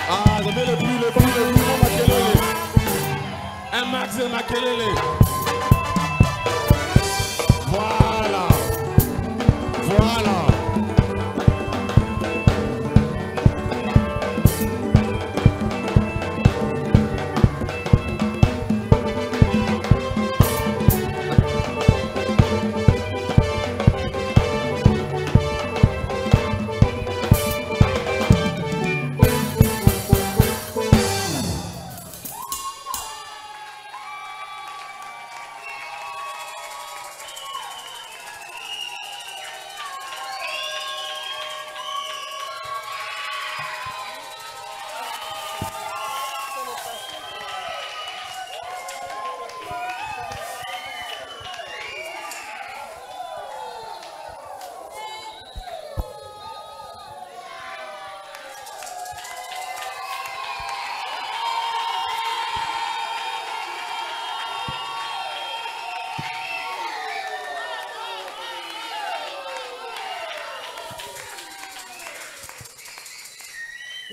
Ah, je mets le bruit, Makelele. Un max de Makelele. Voilà. Voilà.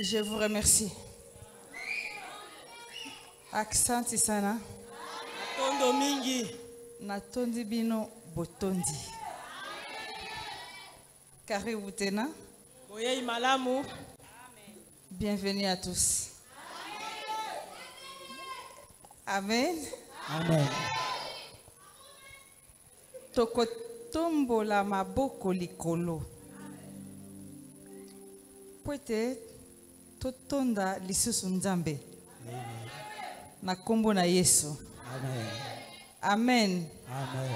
Je vous remercie. Aksanti sana. Tondo mingi. Natondi bino botondi. Karibu tena. Boyei malamu. Bienvenue à tous. Amen. Amen. Tokotombola maboko likolo. Peut-être totonda lisusu nzambe. Na kombo na Yesu. Amen. Amen. Amen.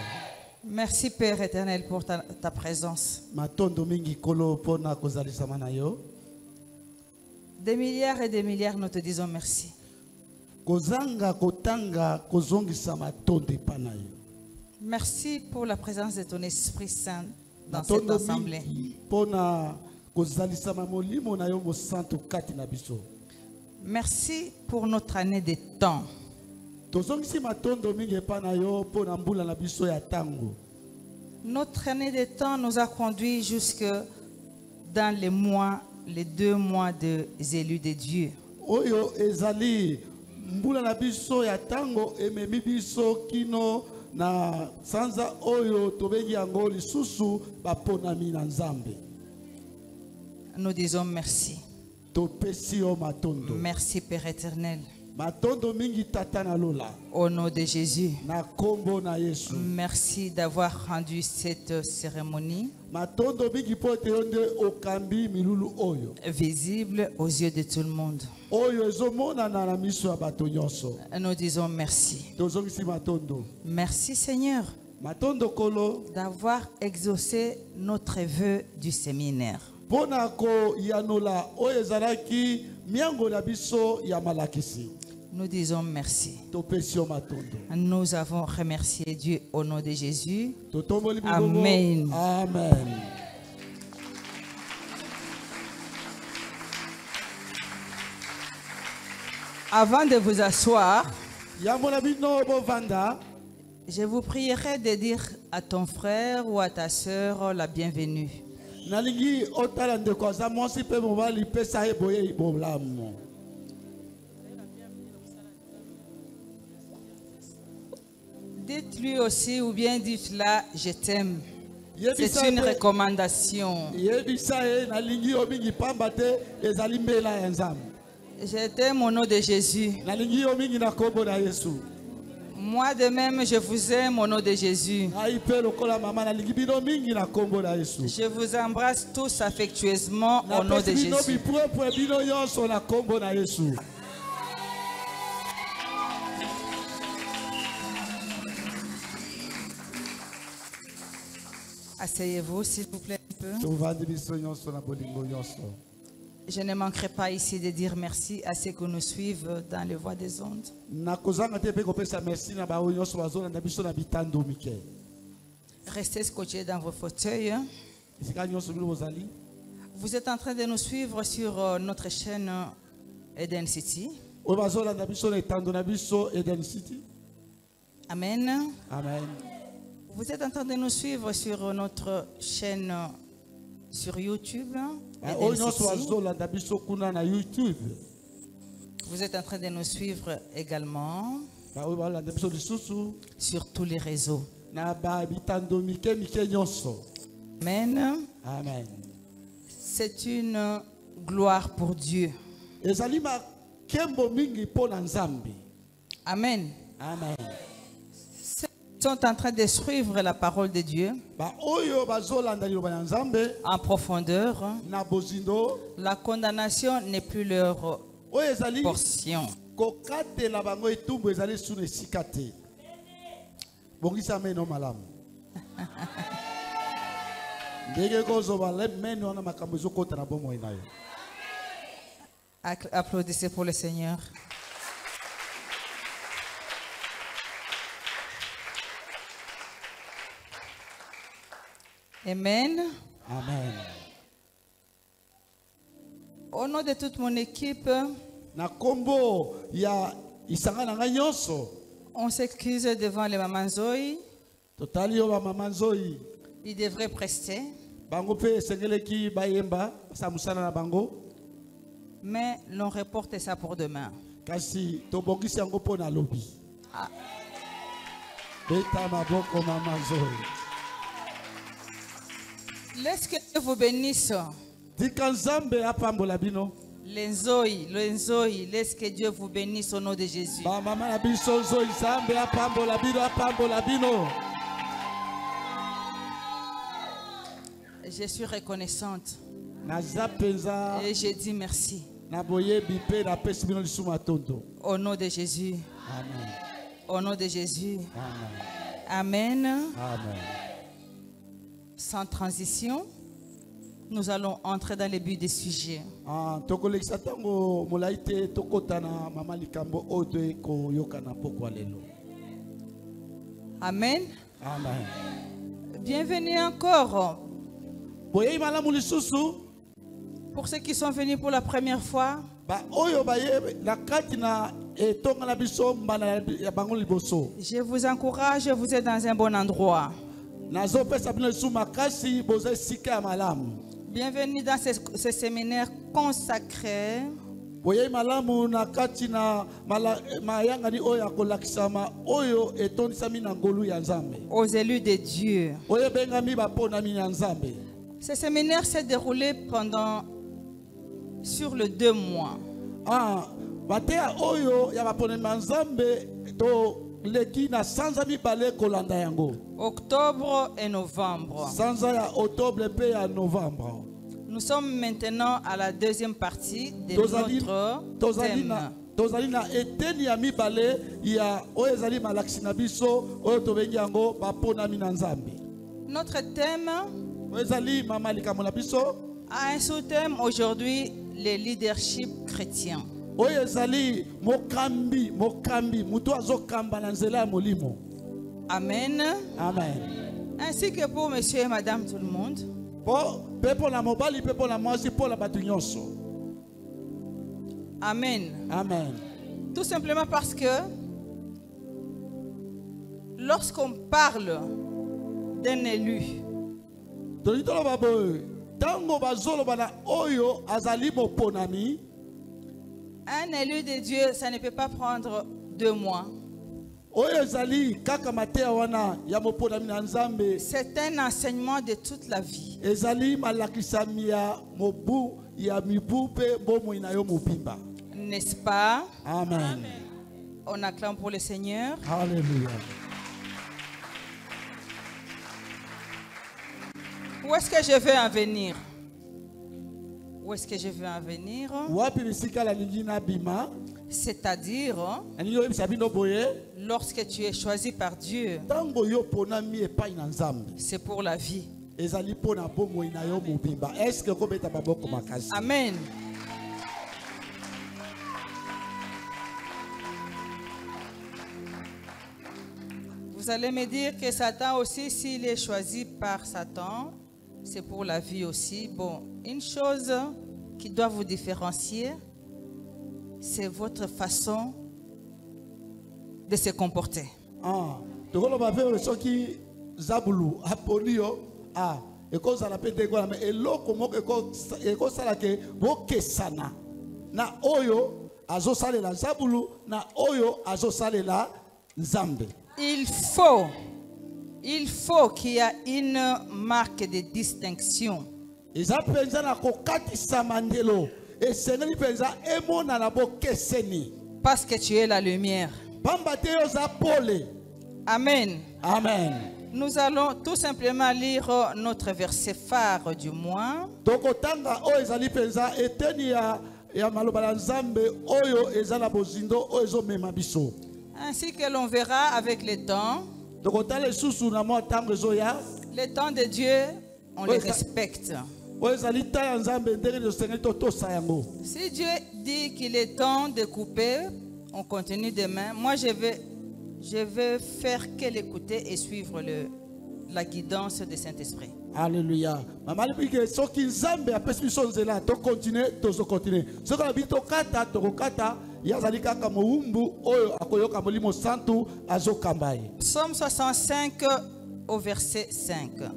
Merci Père éternel pour ta présence. Matondo mingi kolo pona kozalisa mana yo. Des milliards et des milliards nous te disons merci. Kozanga kotanga kozongisa matondo pana yo. Merci pour la présence de ton Esprit Saint dans cette assemblée. Pona kozalisa molimo na yo mo santo kati na biso. Merci pour notre année de temps. Notre année de temps nous a conduits jusque dans les mois, les 2 mois des élus de Dieu. Oyo ezali mbula na biso ya tango ememi biso kino na sanza oyo tobengi yango lisusu baponami na Nzambe. Nous disons merci. Merci Père éternel. Au nom de Jésus. Merci d'avoir rendu cette cérémonie visible aux yeux de tout le monde. Nous disons merci. Merci Seigneur d'avoir exaucé notre vœu du séminaire. Nous disons merci. Nous avons remercié Dieu au nom de Jésus. Amen. Amen. Avant de vous asseoir, je vous prierai de dire à ton frère ou à ta sœur la bienvenue. Dites-lui aussi ou bien dites-la, je t'aime. C'est une recommandation. Je t'aime au nom de Jésus. Moi de même, je vous aime au nom de Jésus. Je vous embrasse tous affectueusement au nom de Jésus. Asseyez-vous s'il vous plaît un peu. Je ne manquerai pas ici de dire merci à ceux qui nous suivent dans les voies des ondes. Restez scotchés dans vos fauteuils. Vous êtes en train de nous suivre sur notre chaîne Eden City. Amen. Amen. Vous êtes en train de nous suivre sur notre chaîne sur YouTube. et oyo de nyonso ceci. bazolanda biso kuna na YouTube Vous êtes en train de nous suivre également oyo balanda biso lisusu sur tous les réseaux. na bitando mike mike nyonso. Amen. Amen. C'est une gloire pour Dieu. Ezali makembo mingi mpo na Nzambe. Amen. Amen. Ceux qui sont en train de suivre la parole de Dieu Oyo bazolanda liloba ya Nzambe en profondeur, na bozindo la condamnation n'est plus leur oyo ezali portion. kokatela bango etumbu ezali suna esika te. Bongisa meno malamu. Ndenge kozoba le meno wana makambo ezokota na bomoi na yo. Applaudissez pour le Seigneur. Amen. Amen. Au nom de toute mon équipe, Na kombo ya isanga na ngai nyonso on s'excuse devant les mamans Zoé. totali yo ba mama Nzoi Ils devraient prester, bango pe esengeleki bayemba basa musala na bango mais l'on reporte ça pour demain. kasi tobongisi yango mpo na lobi. Ah. Beta maboko mama Nzoi. Laisse que Dieu vous bénisse. Tika Nzambe apambola bino. Les Zoé, laisse que Dieu vous bénisse au nom de Jésus. Ba mama na biso Nzoi Nzambe apambola bino apambola bino. Je suis reconnaissante Naza penza et je dis merci. na boyebi pe na pesi bino lisumu atondo. Au nom de Jésus. Amen. Au nom de Jésus. Amen. Amen. Amen. Sans transition, nous allons entrer dans le but du sujet. Tokolekisa tango molai te tokota na mama likambo oyo toyoka na pokwa lelo. Amen. Amen. Bienvenue encore. Boyei malamu lisusu Pour ceux qui sont venus pour la première fois, ba oyo baye na kati na etonga na biso mbana ya bango liboso. je vous encourage, vous êtes dans un bon endroit. Nazo pesa bino lisusu makasi boza esika ya malamu. Bienvenue dans ce séminaire consacré Boyei malamu na kati na mayanga ni oyo akolakisama oyo etondisami na ngolu ya Nzambe. aux élus de Dieu. Oyo bengami baponami ya Nzambe. Ce séminaire s'est déroulé sur les 2 mois. Batea oyo ya baponami ya Nzambe to leki na sanza mibale kolanda yango. Octobre et novembre. Sanza ya octobre pe ya novembre. Nous sommes maintenant à la deuxième partie de notre thème. Tozali na eteni ya mibale ya oyo ezali malakisi na biso oyo tobengi yango baponami na Nzambe. Notre thème Oyo ezali mama likambo na biso a un sous-thème aujourd'hui, le leadership chrétien. oyo ezali mokambi mutu azokamba na nzela ya molimo. Amen. Amen. Ainsi que pour monsieur et madame tout le monde. Pe mpo na mobali pe mpo na mwasi mpo na bato nyonso. Amen. Amen. Tout simplement parce que lorsqu'on parle d'un élu, Toli toloba boye tango bazoloba na oyo azali moponami. un élu de Dieu, ça ne peut pas prendre 2 mois. Oyo ezali kaka mateya wana ya moponami na Nzambe. C'est un enseignement de toute la vie. Ezali malakisami ya mobu ya mibu pe bomoi na yo mobimba. N'est-ce pas? Amen. On acclame pour le Seigneur. Alléluia. Où est-ce que je veux en venir? Où est-ce que je veux en venir? Wapi bisika la lingina bima. C'est-à-dire, Ani yo sabino boye. lorsque tu es choisi par Dieu, Tango yo ponami epai na Nzambe. c'est pour la vie. Ezali pona bomoi na yo mobimba. Est-ce que kobeta baboko makasi? Amen. Vous allez me dire que Satan aussi, s'il est choisi par Satan, c'est pour la vie aussi. Bon, une chose qui doit vous différencier, c'est votre façon de se comporter. Tokolo ba vero soki zabulu apolio ekozala pe ndenge wana, mais eloko moko ekozala ke bokesana na oyo azosalela zabulu na oyo azosalela nzambe. Il faut qu'il y ait une marque de distinction. Eza penza na kokatisa mandelo esengeli penza emona na bokeseni. Parce que tu es la lumière. Pamba te oza pole. Amen. Amen. Nous allons tout simplement lire notre verset phare du mois. Tokotanga oyo ezali penza eteni ya maloba na nzambe oyo ezala bozindo oyo ezomema biso. Ainsi que l'on verra avec le temps. Tokotala susu na mo tango ezoya. Le temps de Dieu, on le respecte. Si Dieu dit qu'il est temps de couper, on continue demain. Moi, je vais faire que l'écouter et suivre la guidance du Saint-Esprit. Alléluia. Maman, ce qui nzambe apesi biso nzela to continuer to continuer. Ce qu'on habite to kata to kata yazali kaka moumbu oyo akoyoka molimo santu azokambaye. Psaume 65 au verset 5.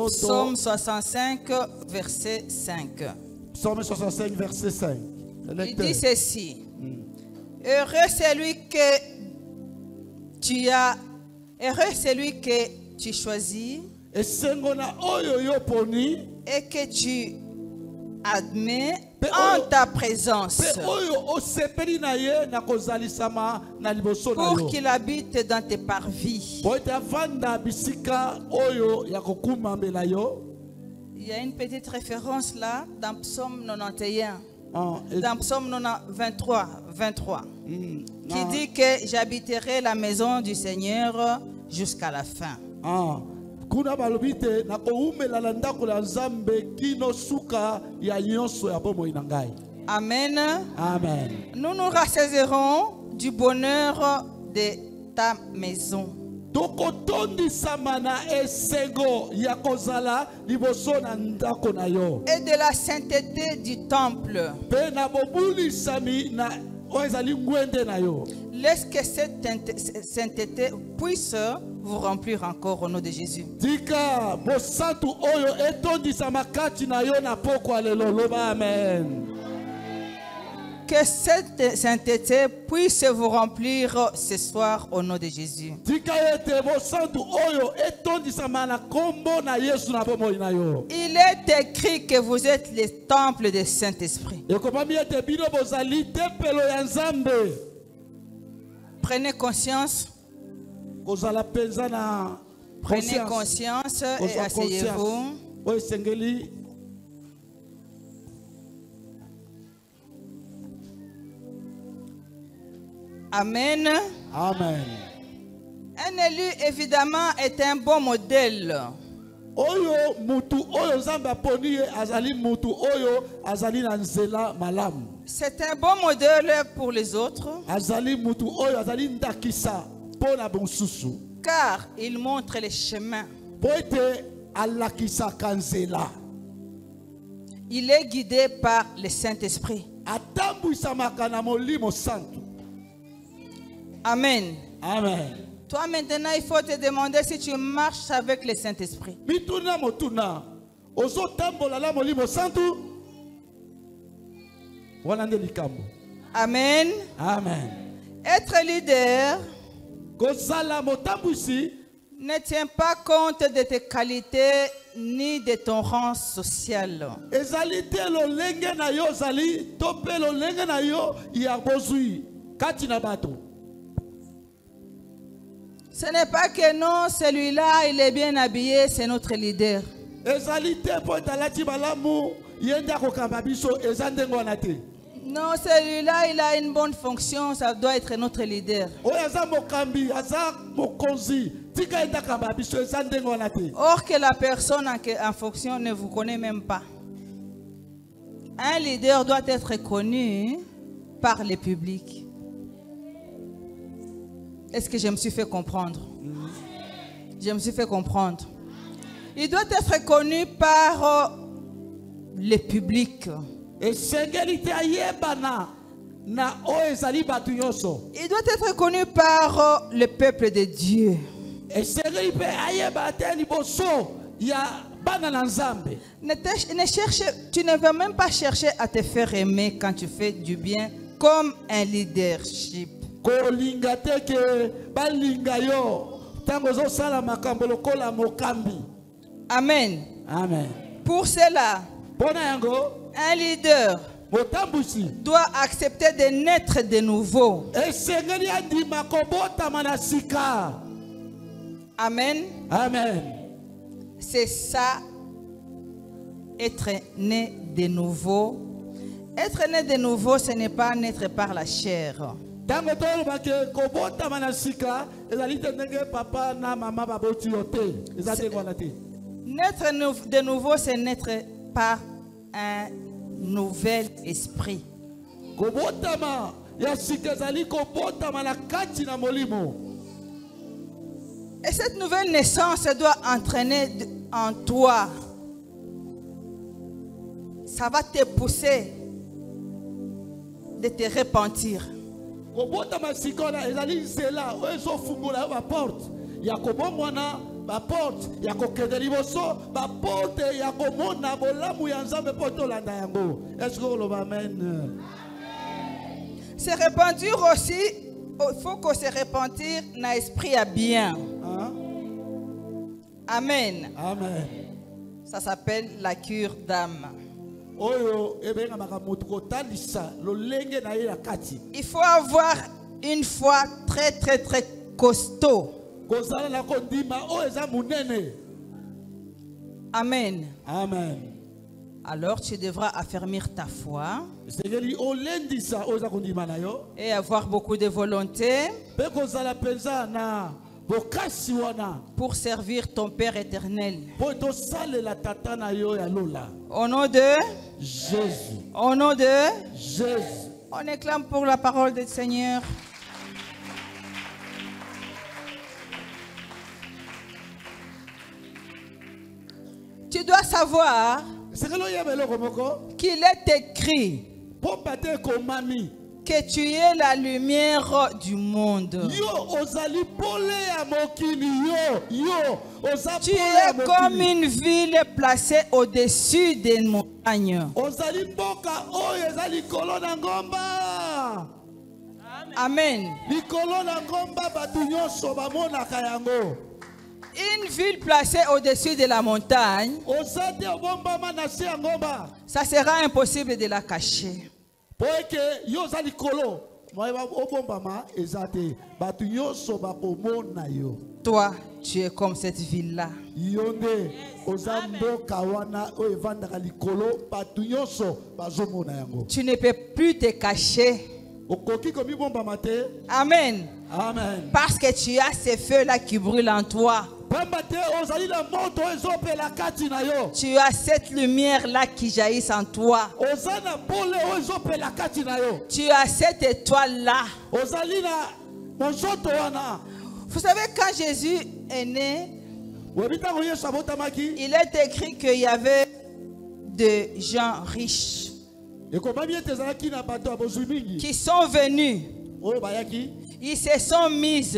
Psaume 65 verset 5. Psaume 65 verset 5. Il dit ceci. Heureux celui que tu as, heureux celui que tu choisis et que tu admets en ta présence pour qu'il habite dans tes parvis. Il y a une petite référence là dans Psaume 91. Dans Psaume 23, qui dit que j'habiterai la maison du Seigneur jusqu'à la fin. Amen. Amen. Nous nous rassasierons du bonheur de ta maison. Et de la sainteté du temple. Laisse que cette sainteté puisse vous remplir encore au nom de Jésus. Amen. Que cette sainteté puisse vous remplir ce soir au nom de Jésus. Il est écrit que vous êtes les temples du Saint-Esprit. Prenez conscience. Prenez conscience et asseyez-vous. Amen. Amen. Un élu, évidemment, est un bon modèle. C'est un bon modèle pour les autres. Car il montre les chemins. Il est guidé par le Saint-Esprit. Amen. Amen. Toi maintenant, il faut te demander si tu marches avec le Saint-Esprit. Amen. Amen. Être leader ne tient pas compte de tes qualités ni de ton rang social. Ce n'est pas que non, celui-là, il est bien habillé, c'est notre leader. Non, celui-là, il a une bonne fonction, ça doit être notre leader. Or que la personne en fonction ne vous connaît même pas. Un leader doit être connu par le public. Est-ce que je me suis fait comprendre? Je me suis fait comprendre. Il doit être connu par le public. Il doit être connu par le peuple de Dieu. esengeli mpe ayeba te liboso ya bana na Nzambe. Tu ne vas même pas chercher à te faire aimer quand tu fais du bien comme un leadership. Kolinga te ke balinga yo tango ozosala makambo lokola mokambi. Amen. Amen. Pour cela, Pona yango un leader motambusi doit accepter de naître de nouveau. esengeli andima kobotama na sika. Amen. Amen. C'est ça, être né de nouveau. Être né de nouveau, ce n'est pas naître par la chair. Tango tolobaki kobotama na sika ezali te ndenge papa na mama baboti yo te. Ezali te wana te. Naître de nouveau, c'est naître par un nouvel esprit. Kobotama ya sika ezali kobotama na kati na molimo. Et cette nouvelle naissance doit entraîner en toi. Ça va te pousser de te repentir. Kobotama sikola ezali nzela oyo ezofungula ba porte ya kobongwana ba porte ya kokende liboso ba porte ya komona bolamu ya Nzambe po tolanda yango. Est-ce que oloba amen? Se repentir aussi, il faut qu'on se repentir dans l'esprit à bien. Hein? Amen. Amen. Ça s'appelle la cure d'âme. Oyo ebenga makamutu kotalisa lolenge na ye ya kati. Il faut avoir une foi très très très costaud. Kozala na kondima oyo eza munene. Amen. Amen. Alors tu devras affermir ta foi Segeli olendisa oyo eza kondima na yo. et avoir beaucoup de volonté Pe kozala penza na bokasi wana pour servir ton Père éternel. po tosalela tata na yo ya lola. Au nom de Jésus. Au nom de Jésus. On acclame pour la parole du Seigneur. Tu dois savoir Segeli oyeba eloko moko qu'il est écrit po pate komami que tu es la lumière du monde. yo ozali pole ya mokili yo oza Tu pole ya es comme mokili. une ville placée au-dessus des montagnes. Ozali mboka oyo eza likolo na ngomba. Amen. Likolo na ngomba bato nyonso bamonaka yango. Une ville placée au-dessus de la montagne, Oza te obombama na se ya ngomba ça sera impossible de la cacher. po eke yo oza likolo moyeba obombama eza te bato nyonso bakomona yo. Toi, tu es comme cette ville-là. Yo nde oza mboka wana oyo evandaka likolo bato nyonso bazomona yango. Tu ne peux plus te cacher. Okoki komibombama te. Amen. Amen. Parce que tu as ces feux-là qui brûlent en toi. Pamba te ozali na moto ezopela kati na yo. Tu as cette lumière-là qui jaillit en toi. Oza na pole oyo ezopela kati na yo. Tu as cette étoile-là. Ozali na monzoto wana. Vous savez, quand Jésus est né, Webi ntango Yesu abotamaki il est écrit qu'il y avait des gens riches ekomami ete ezalaki na bato ya bozwi mingi qui sont venus. oyo bayaki Ils se sont mis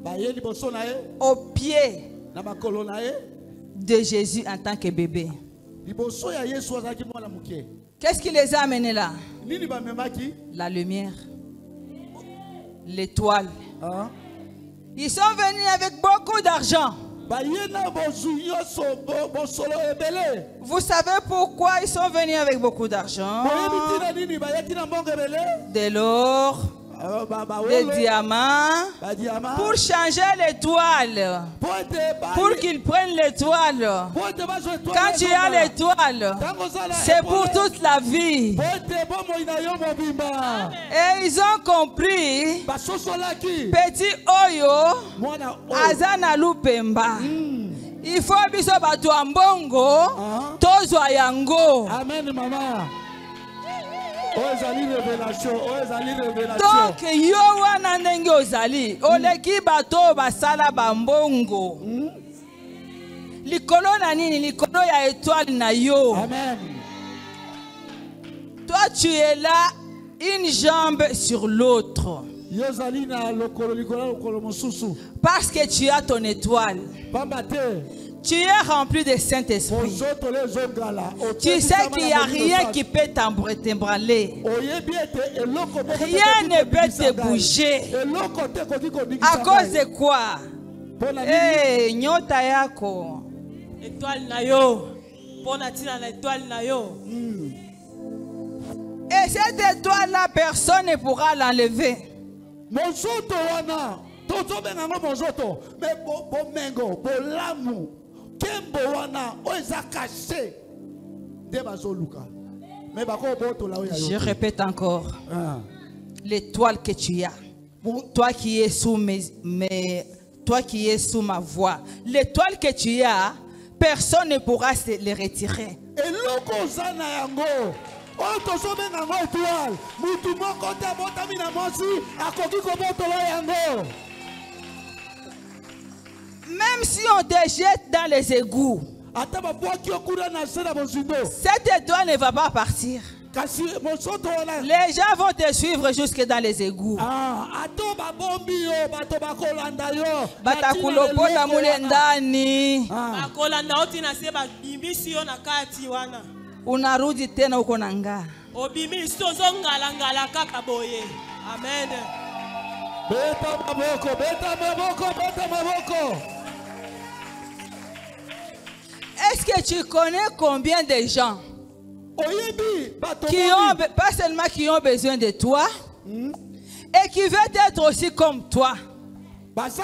baye liboso na ye au pied na makolo na ye de Jésus en tant que bébé. liboso ya Yesu azalaki mwana mokie. Qu'est-ce qui les a amenés là? Nini bamemaki? La lumière, l'étoile. Hein? Ils sont venus avec beaucoup d'argent. Baye na bozwi nyonso bosolo ebele. Vous savez pourquoi ils sont venus avec beaucoup d'argent? Boyebi tina nini bayaki na mbongo ebele? De l'or, des diamants, badiama pour changer l'étoile, po ete pour qu'ils prennent l'étoile. po ete bazwa étoile Quand tu as l'étoile, Tango ozala c'est pour étoile, toute la vie. po ete bomoi na yo mobimba. Et ils ont compris, Basosolaki petit Oyo, mwana oyo. Azana Lupemba. Il faut biso batu ambongo, Ah. tozwa yango. Amen mama. Oyo ezali révélation, oyo ezali révélation. Donc yo wana ndenge ozali, oleki bato basala bambongo. Likolo na nini, likolo ya étoile na yo. Amen. Toi tu es là, une jambe sur l'autre. Yozali na lokolo likola lokolo mosusu. Parce que tu as ton étoile. Pamba te. Tu es rempli de Saint-Esprit. Bozoto le zongala. Tu sais qu'il n'y a rien qui peut t'embraler. Rien ne peut te bouger. À cause de quoi? Eh, nyota yako. Étoile na yo. Ponatina na étoile na yo. Et cette étoile-là, personne ne pourra l'enlever. Mozoto wana. Toto benga mozoto. Mais bomengo, bolamu. Kembo wana oza caché de bazoluka. Mais bako boto la oya. Je répète encore. L'étoile que tu as. Toi qui es sous toi qui es sous ma voix. L'étoile que tu as, personne ne pourra se les retirer. Et loko zana yango. O tozo benga ngo étoile. Mutu moko te botami na mosi akoki ko boto la yango. Même si on te jette dans les égouts, cette étoile ne va pas partir. Les gens vont te suivre jusque dans les égouts. Batakulopota mule ndani. Unarudi tena uko na ngaa. Amen. Beta maboko, beta maboko, beta maboko. Est-ce que tu connais combien de gens qui ont, pas seulement qui ont besoin de toi, et qui veulent être aussi comme toi? Demande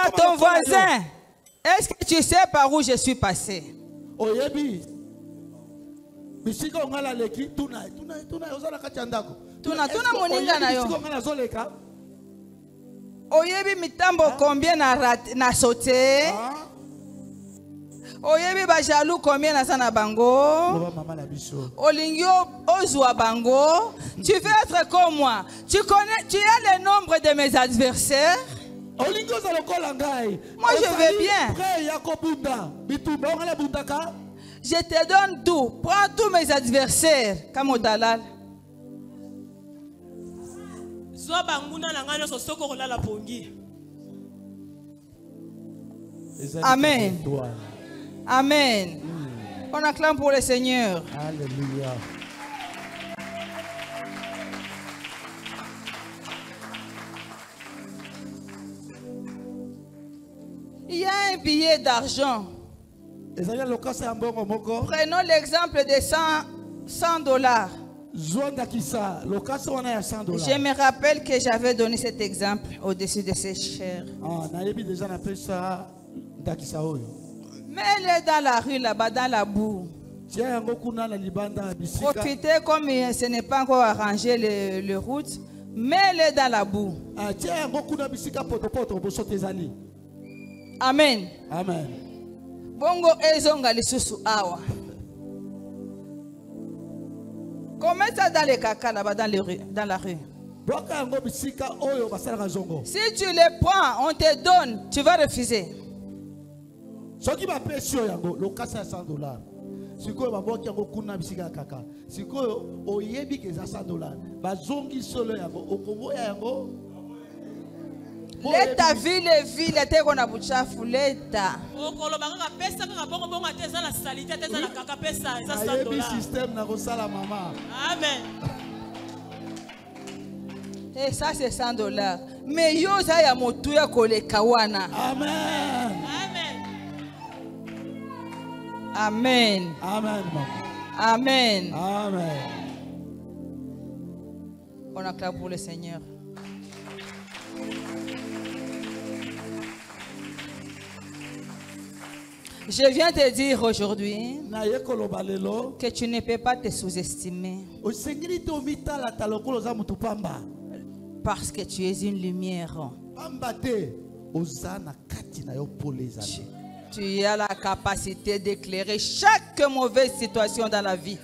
à ton voisin, est-ce que tu sais par où je suis passé? Tuna moninga na yo. Oyebi mitambo combien na sauté? Oyebi ba jaloux combien na sana bango? Olingi ozwa bango. Tu veux être comme moi. Tu as le nombre de mes adversaires. Moi je veux bien. Je te donne tout. Prends tous mes adversaires. Comme au Dalal. Amen. Amen. On acclame pour le Seigneur. Alléluia. Il y a un billet d'argent. Prenons l'exemple de $100. Je me rappelle que j'avais donné cet exemple au-dessus de ces chairs. Mets-les dans la rue là-bas, dans la boue. Profitez comme ce n'est pas encore arrangé le route. Mets-les dans la boue. Amen. Amen. Bongo ezonga lisusu awa. Comment ça dans les caca là-bas dans la rue? Si tu les prends, on te donne, tu vas refuser. Ce qui m'a payé sur yango, le cas c'est $100. Si quoi va qui yango kuna bisika kaka. Si quoi oyebi que ça $100. Bazongi solo yango, okobo yango. Leta vile te kona buchafu leta. Okolo banga pesa kaka bongo ateza la salite ateza la kaka pesa eza $100. Ayebi système na kosala mama. Amen. Et ça c'est $100. Mais yoza ya motu ya koleka wana. Amen. Amen. Amen. Amen. Amen. On acclame pour le Seigneur. Je viens te dire aujourd'hui que tu ne peux pas te sous-estimer. Parce que tu es une lumière. Tu as la capacité d'éclairer chaque mauvaise situation dans la vie.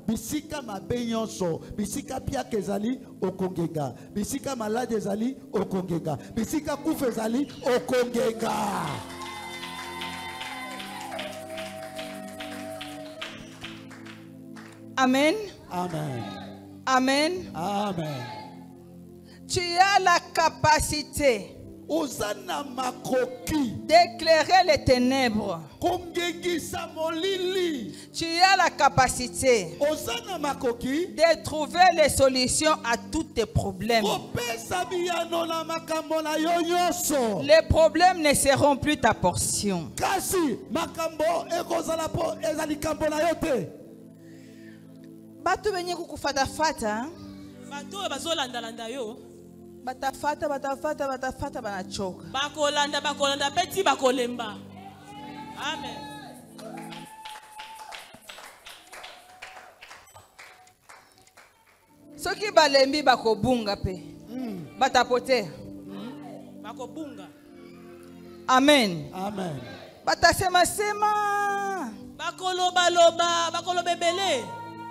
Bisika mabe nyonso, bisika pia kezali okongenga, bisika malade ezali okongenga, bisika kufa ezali okongenga. Amen. Amen. Amen. Amen. Tu as la capacité Ozana makoki. d'éclairer les ténèbres. Kongengisa molili. Tu as la capacité Ozana makoki. de trouver les solutions à tous tes problèmes. Kopesa biyano na makambo na yo nyonso. Les problèmes ne seront plus ta portion. Kasi makambo ekozala po ezali kambo na yo te. Batu benye kukufatafata, bato oyo bazolandalanda yo batafata banachoka. bakolanda mpe ti bakolemba. Amen. Soki balembi bakobunga pe batapotea. Bakobunga. Amen. Amen. Batasema Bakolobaloba, bakolobebele.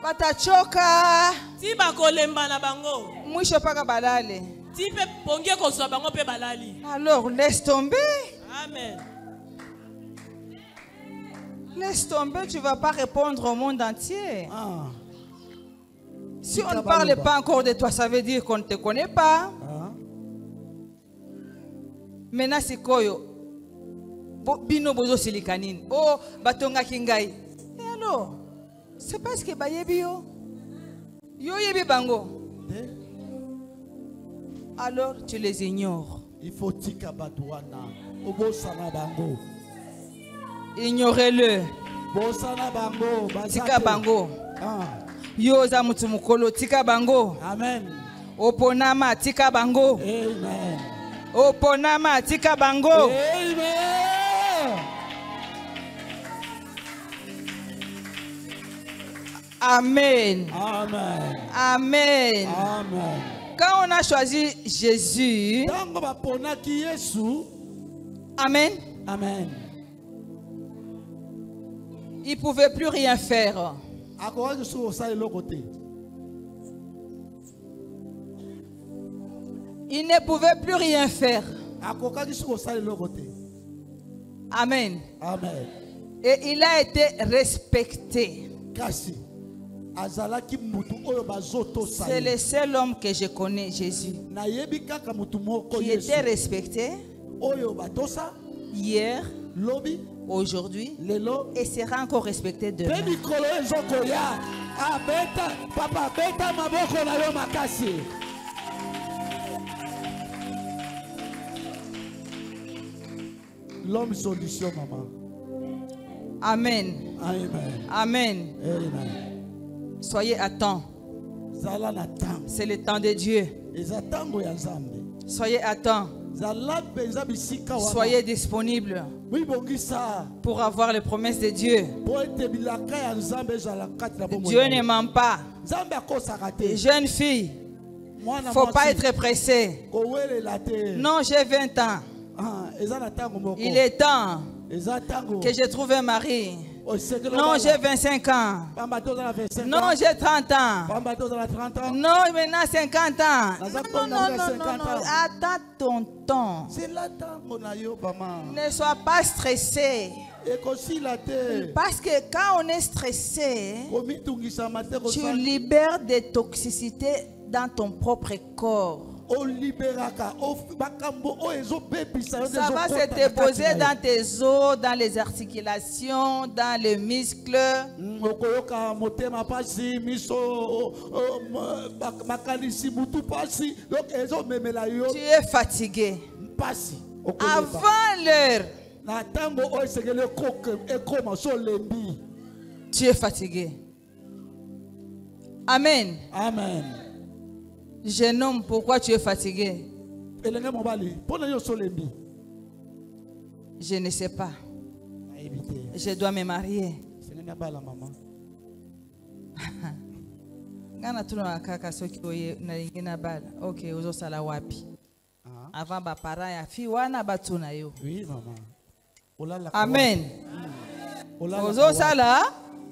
batachoka, Ti bakolemba na bango. mwisho paka balale. Ti pe pongie kozwa bango pe balali. Alors laisse tomber. Amen. Laisse tomber, tu ne vas pas répondre au monde entier. Ah. Si on ne parle pas encore de toi, ça veut dire qu'on ne te connaît pas. Ah. Maintenant, c'est koyo. Bino bozo silikanine. Oh, batonga kingai. Et alors, c'est parce que bayebi yo. Yo yebi bango. Alors, tu les ignores. Il faut tika badouana. Obosana bango. Ignorez-le. Bosana bango. Tika bango. Ah. Yo za mutu mukolo. Tika bango. Amen. Oponama. Tika bango. Amen. Oponama. Tika bango. Amen. Amen. Amen. Amen. Amen. Quand on a choisi Jésus, Tango baponaki Yesu. Amen, Amen. il ne pouvait plus rien faire. Akoki su osali eloko te. Il ne pouvait plus rien faire. Akokaki su osali eloko te. Amen. Amen. Et il a été respecté. Kasi azalaki mutu oyo bazotosa. C'est le seul homme que je connais, Jésus, Nayebi kaka mutu moko qui Yesu. était respecté Oyo batosa hier, lobi aujourd'hui, lelo. et sera encore respecté demain. Pe mikolo ezokoya. Abeta papa beta maboko na yo makasi. L'homme solution maman. Amen. Amen. Amen. Amen. Soyez à temps. Zala na temps. C'est le temps de Dieu. Eza tango ya Nzambe. Soyez à temps. Zala penza bisika wana. Soyez disponible Oui bongisa. pour avoir les promesses de Dieu. Po ete bilaka ya Nzambe ezala kati na bomoi. Dieu ne ment pas. Nzambe akosaka te. Les jeunes filles, Mwana il ne faut pas mwasi, être pressé. kowelela te. Non, j'ai 20 ans. Ah, eza na tango moko. Il est temps Eza tango. que je trouve un mari. Osekelo Non, bala. j'ai 25 ans. Pamba toza na 25 Non, ans. j'ai 30 ans. Pamba toza na 30 ans. Non, maintenant 50 ans. Naza Non, non, kona non, 50 non. ans. Attends ton temps. C'est la tango na yo mama. Ne sois pas stressé. Ekosila te. Parce que quand on est stressé, Komitungisa mate tu kosala. libères des toxicités dans ton propre corps. O libéraka. O bakambo o ezobebisa yo Ça va se ezokota na déposer kati na yo. dans tes os, dans les articulations, dans les muscles. Okoyoka motema pasi miso makanisi mutu pasi donc ezomemela yo Tu es fatigué. pasi okoyoka. Avant l'heure, Na tango oyo esengeli ekoma so lembi. tu es fatigué. Amen. Amen. Jeune homme, pourquoi tu es fatigué? Elenge mobali mpona yo so lembi. Je ne sais pas. Nayebi te. Je dois me marier. Sengenga bala mama. Ngana tuna kaka soki oye na ingina bala. OK, ozosala wapi? Ah. Avant ba parents ya fi wana batuna yo. Oui mama. Olalaka. Amen. Olalaka. Ozosala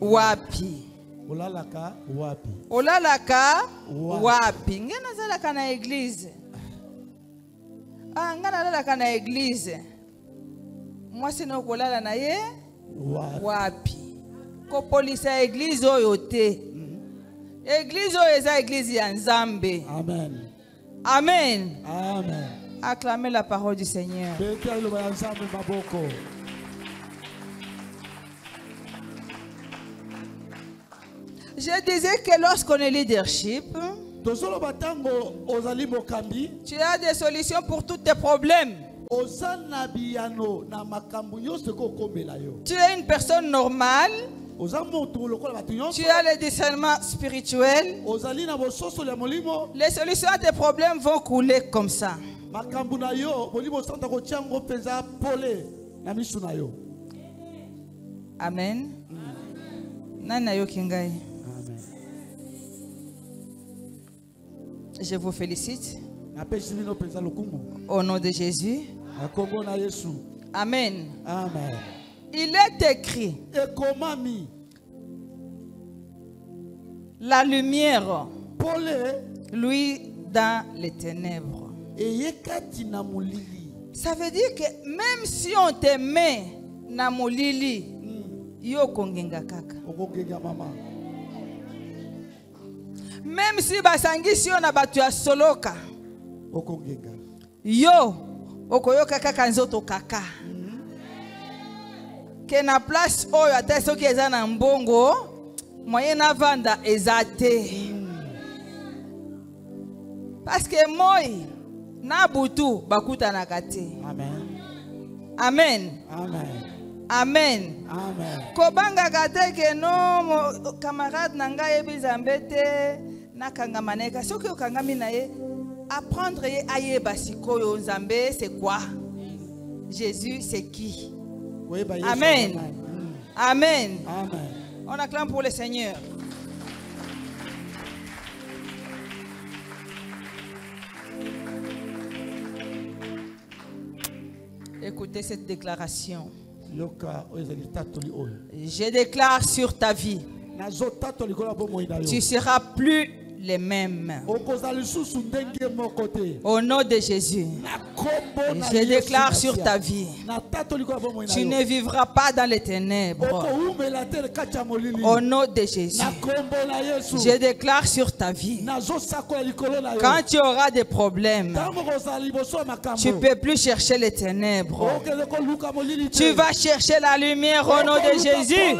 wapi? Olalaka wapi? Olalaka Wapi. wapi? Ngena zalaka na église. Ah, ngana lalaka na église. Mwasi no kolala na ye Wapi? wapi? Ko polisi ya église oyo te. Église oyo eza église ya Nzambe. Amen. Amen. Amen. Acclamez la parole du Seigneur. Beta iloba ya Nzambe maboko. Je disais que lorsqu'on est leadership, Tozoloba tango ozali mokambi. tu as des solutions pour tous tes problèmes. Ozana biyano na makambo nyonso ko komela yo. Tu es une personne normale. Tu as le discernement spirituel. Les solutions à tes problèmes vont couler comme ça. Amen. Amen. Je vous félicite. Au nom de Jésus. Amen. Amen. Il est écrit. La lumière, lui, dans les ténèbres. Ça veut dire que même si on te met na molili, yo kongenga kaka. Même si basangisi yo na batu ya soloka, yo okoyoka kaka nzoto kaka. Que na place oyo ata soki eza na mbongo moyen na vanda ezate. Parce que moi na butu bakuta na kate. Amen. Amen. Amen. Amen. Amen. Kobanga kate ke no camarade nanga yebi zambete na kangamaneka soki okangami na ye apprendre ye ayeba sikoyo nzambe c'est quoi? Jésus c'est qui? Amen. Amen. Amen. On acclame pour le Seigneur. Écoutez cette déclaration. Je déclare sur ta vie. Tu ne seras plus les mêmes. Au nom de Jésus, je déclare sur ta vie, tu ne vivras pas dans les ténèbres. Au nom de Jésus, je déclare sur ta vie, quand tu auras des problèmes, tu ne peux plus chercher les ténèbres. Tu vas chercher la lumière au nom de Jésus.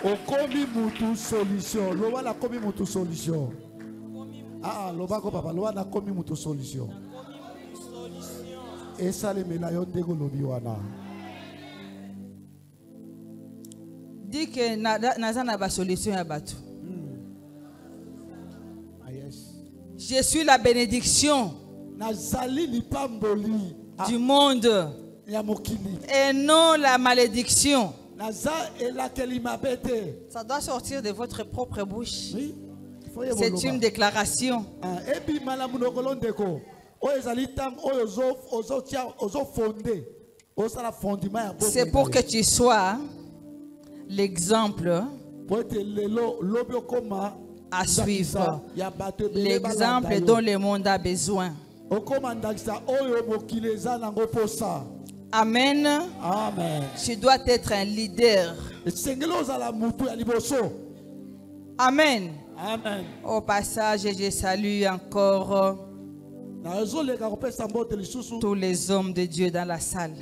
Okomi mutu solution. Loba la komi mutu solution. Ah, loba ko papa, loba la komi mutu solution. Et ça le melayon de golobi wana. Dis que nazana ba solution ya batu. Je suis la bénédiction Nazali lipamboli du monde et non la malédiction. Ça doit sortir de votre propre bouche. C'est une déclaration. C'est pour que tu sois l'exemple à suivre, l'exemple dont le monde a besoin. Amen. Amen. Tu dois être un leader. Amen. Amen. Au passage, je salue encore tous les hommes de Dieu dans la salle.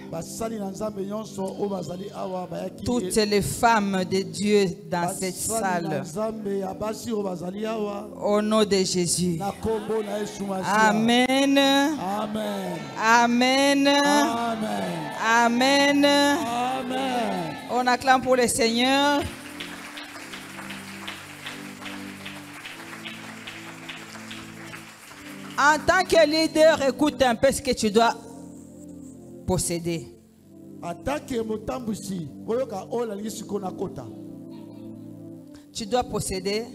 Toutes les femmes de Dieu dans cette salle. Au nom de Jésus. Amen. Amen. Amen. Amen. Amen. On acclame pour le Seigneur. En tant que leader, écoute un peu ce que tu dois posséder. Tu dois posséder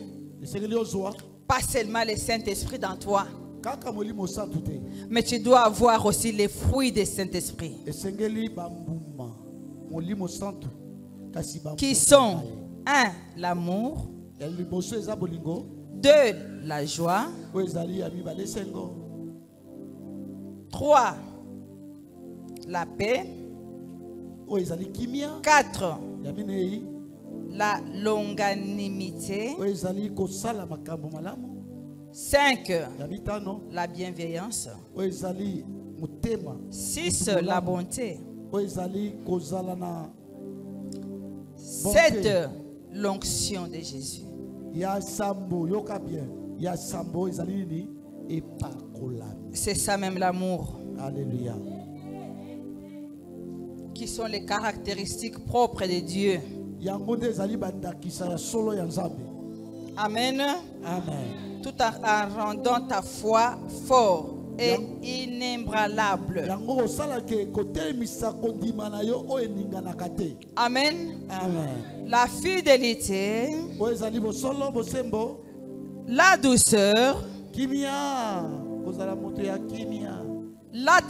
pas seulement le Saint-Esprit dans toi, mais tu dois avoir aussi les fruits du Saint-Esprit. Qui sont 1. L'amour. 2. La joie. 3. la paix. oyo ezali kimia 4. ya minei La longanimité. oyo ezali kosala makambo malamu 5. ya mitano La bienveillance. oyo ezali motema 6. La bonté. oyo ezali kozala na 7. L'onction de Jésus. ya sambo yoka bien ya sambo ezali nini epakolami. C'est ça même l'amour. Alléluia. Qui sont les caractéristiques propres de Dieu. yango nde ezali bandakisa ya solo ya nzambe. Amen. Amen. Tout en rendant ta foi fort et inébranlable. yango kosala ke kotelemisa kondima na yo oyo eninganaka te. Amen. Amen. La fidélité, oyo ezali bosolo bosembo la douceur, kimia kozala moto ya kimia la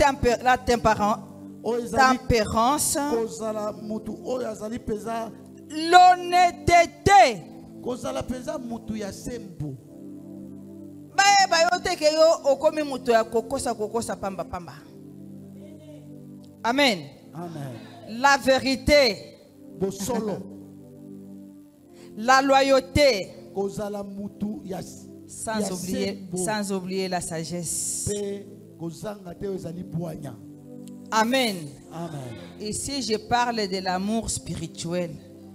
oyo ezali tempérance, kozala motu oyo azali mpenza l'honnêteté. kozala mpenza motu ya sembo. Bayeba yo te ke yo okomi moto ya kokosa pamba pamba. Amen. Amen. La vérité, bosolo la loyauté, kozala motu ya sans oublier la sagesse. mpe kozanga te oyo ezali bwanya. Amen. Amen. Ici, je parle de l'amour spirituel.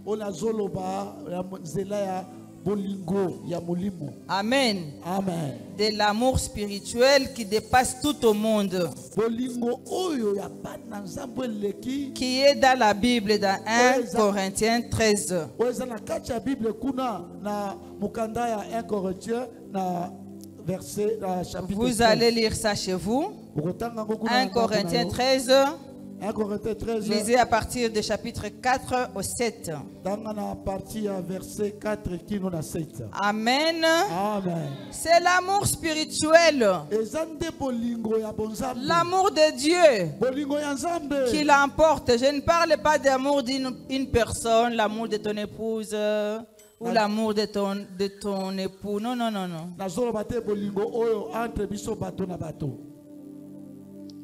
oyo nazoloba ya nzela ya bolingo ya molimo. Amen. Amen. De l'amour spirituel qui dépasse tout au monde. bolingo oyo ya bana nzambe eleki Qui est dans la Bible, dans 1 Corinthiens 13. oyo eza na kati ya bible kuna na mokanda ya 1 Corinthiens na verset na chapitre Vous 13. allez lire ça chez vous. Okotanga ngo kuna 1 na ndako na Corinthiens yo. 13. 1 Corinthiens 13 Lisez à partir de chapitre 4 au 7. tanga na partie ya verset 4 kino na 7. Amen. Amen. C'est l'amour spirituel. eza nde bolingo ya bonzambe. L'amour de Dieu bolingo ya nzambe qui l'emporte. Je ne parle pas d'amour d'une personne, l'amour de ton épouse ou l'amour de ton époux. Non, non, non, non. nazoloba te bolingo oyo entre biso bato na bato.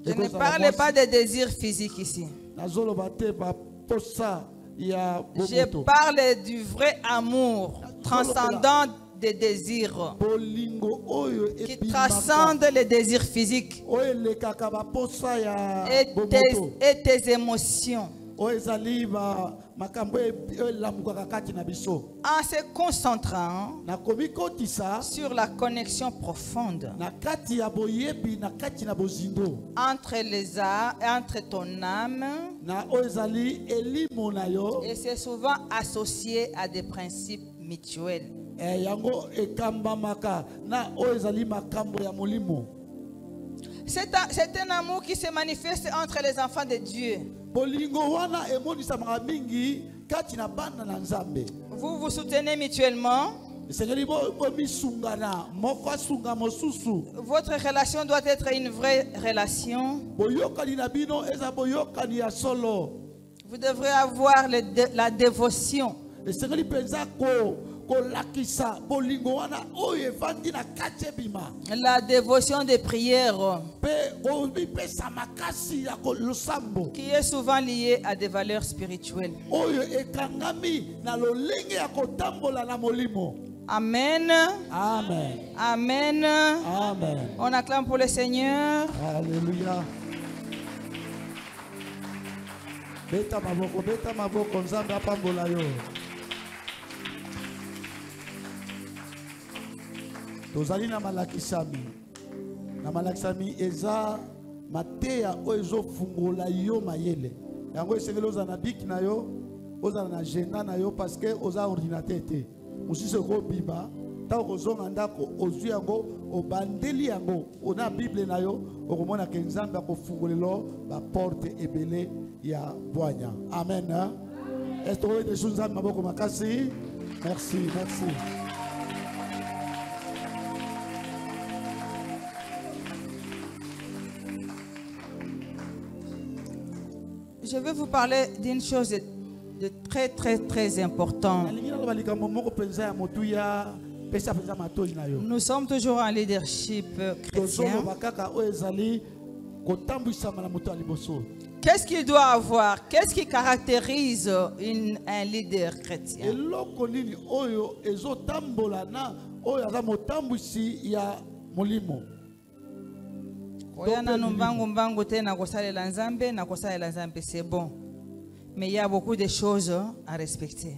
Je ne parle pas de désirs physiques ici. nazoloba te baposa ya Je bomoto. parle du vrai amour transcendant des désirs, bolingo oyo qui ebimaka transcende les désirs physiques oyo elekaka baposa ya et bomoto tes émotions. oyo ezali makambo oyo elamukaka kati na biso. En se concentrant nakomi kotisa sur la connexion profonde na kati ya boyebi na kati na bozindo entre ton âme, na oyo ezali elimo na yo. et c'est souvent associé à des principes mutuels. yango ekambamaka na oyo ezali makambo ya molimo. C'est un amour qui se manifeste entre les enfants de Dieu. bolingo wana emonisamaka mingi kati na bana na nzambe. Vous vous soutenez mutuellement. esengeli bomisungana moko asunga mosusu. Votre relation doit être une vraie relation. boyokani na bino eza boyokani ya solo. Vous devrez avoir la dévotion. esengeli mpenza kolakisa bolingo wana oyo evandi na kati ebima. La dévotion de prière, mpe komipesa makasi ya losambo qui est souvent liée à des valeurs spirituelles. oyo ekangami na lolenge ya kotambola na molimo. Amen. Amen. Amen. Amen. On acclame pour le Seigneur. Alléluia. Beta maboko nzambe apambola yo. tozali na malakisami. Na malakisami eza mateya oyo ezofungola yo mayele. yango esengeli oza na biki na yo, oza na agenda na yo, parce que oza ordinateur te. mosusu ekobima ntango kozonga ndako ozwi yango obandeli yango ona bible na yo, okomona ke nzambe akofungolelo baporte ebele ya bwanya. Amen. Est-ce que vous avez des choses à maboko makasi? Merci, merci. Je vais vous parler d'une chose de très très très importante. Nous sommes toujours en leadership chrétien. qu'est-ce qu'il doit avoir? Qu'est-ce qui caractérise un leader chrétien? eloko nini oyo ezotambola na oyo aza motambwisi ya molimo. Koyana mbangu te na kosalela nzambe na kosalela nzambe, c'est bon. Mais il y a beaucoup de choses à respecter.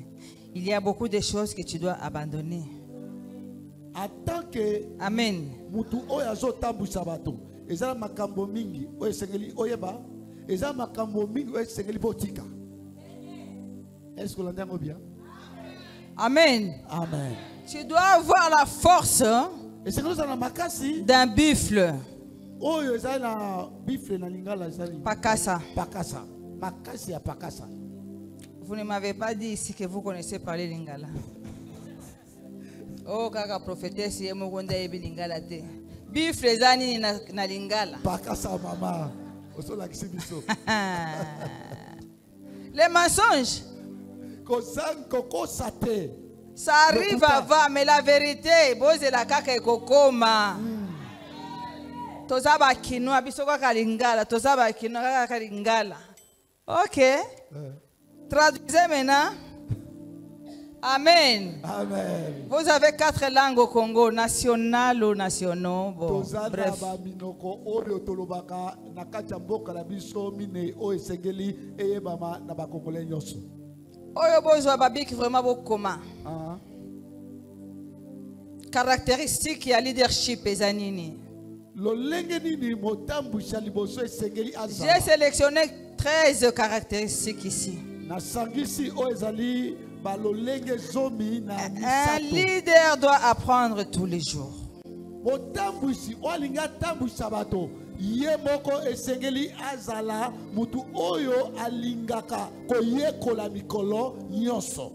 Il y a beaucoup de choses que tu dois abandonner. En tant que Amen. mutu oyo azotambwisa bato ezala makambo mingi oyo esengeli oyeba, ezala makambo mingi oyo esengeli botika. Est-ce que l'entend bien? Amen. Amen. Tu dois avoir la force Esengeli ozala na makasi d'un buffle. oyo ezala na bifle na lingala ezali Pakasa. pakasa, makasi ya pakasa. Vous ne m'avez pas dit ici que vous connaissez parler lingala. Oh, kaka prophétesse ye mokonda yebi lingala te. Buffle zani na lingala. Pakasa mama osolakisi biso. Les mensonges, kokosa te. ça arrive avant, mais la vérité, boze la kaka ekokoma. Tozaba kino abiso kaka lingala, tozaba kino kaka lingala. Ok. Traduisez maintenant. Amen. Amen. Vous avez 4 langues au Congo, nationales ou nationaux. Bon, Tozana bref. ba minoko oyo tolobaka na kati ya mboka na biso mine oyo esengeli eyebama na bakongole nyonso. Oyo bozwa babiki vraiment bokoma. Ah. Caractéristique ya leadership ezanini. Lolenge nini motambwisa liboso esengeli J'ai azala. sélectionné 13 caractéristiques ici. Na sangisi oyo ezali balolenge zomi na Un misato. leader doit apprendre tous les jours. Motambwisi olinga tambwisa bato ye moko esengeli azala mutu oyo alingaka koyekola mikolo nyonso.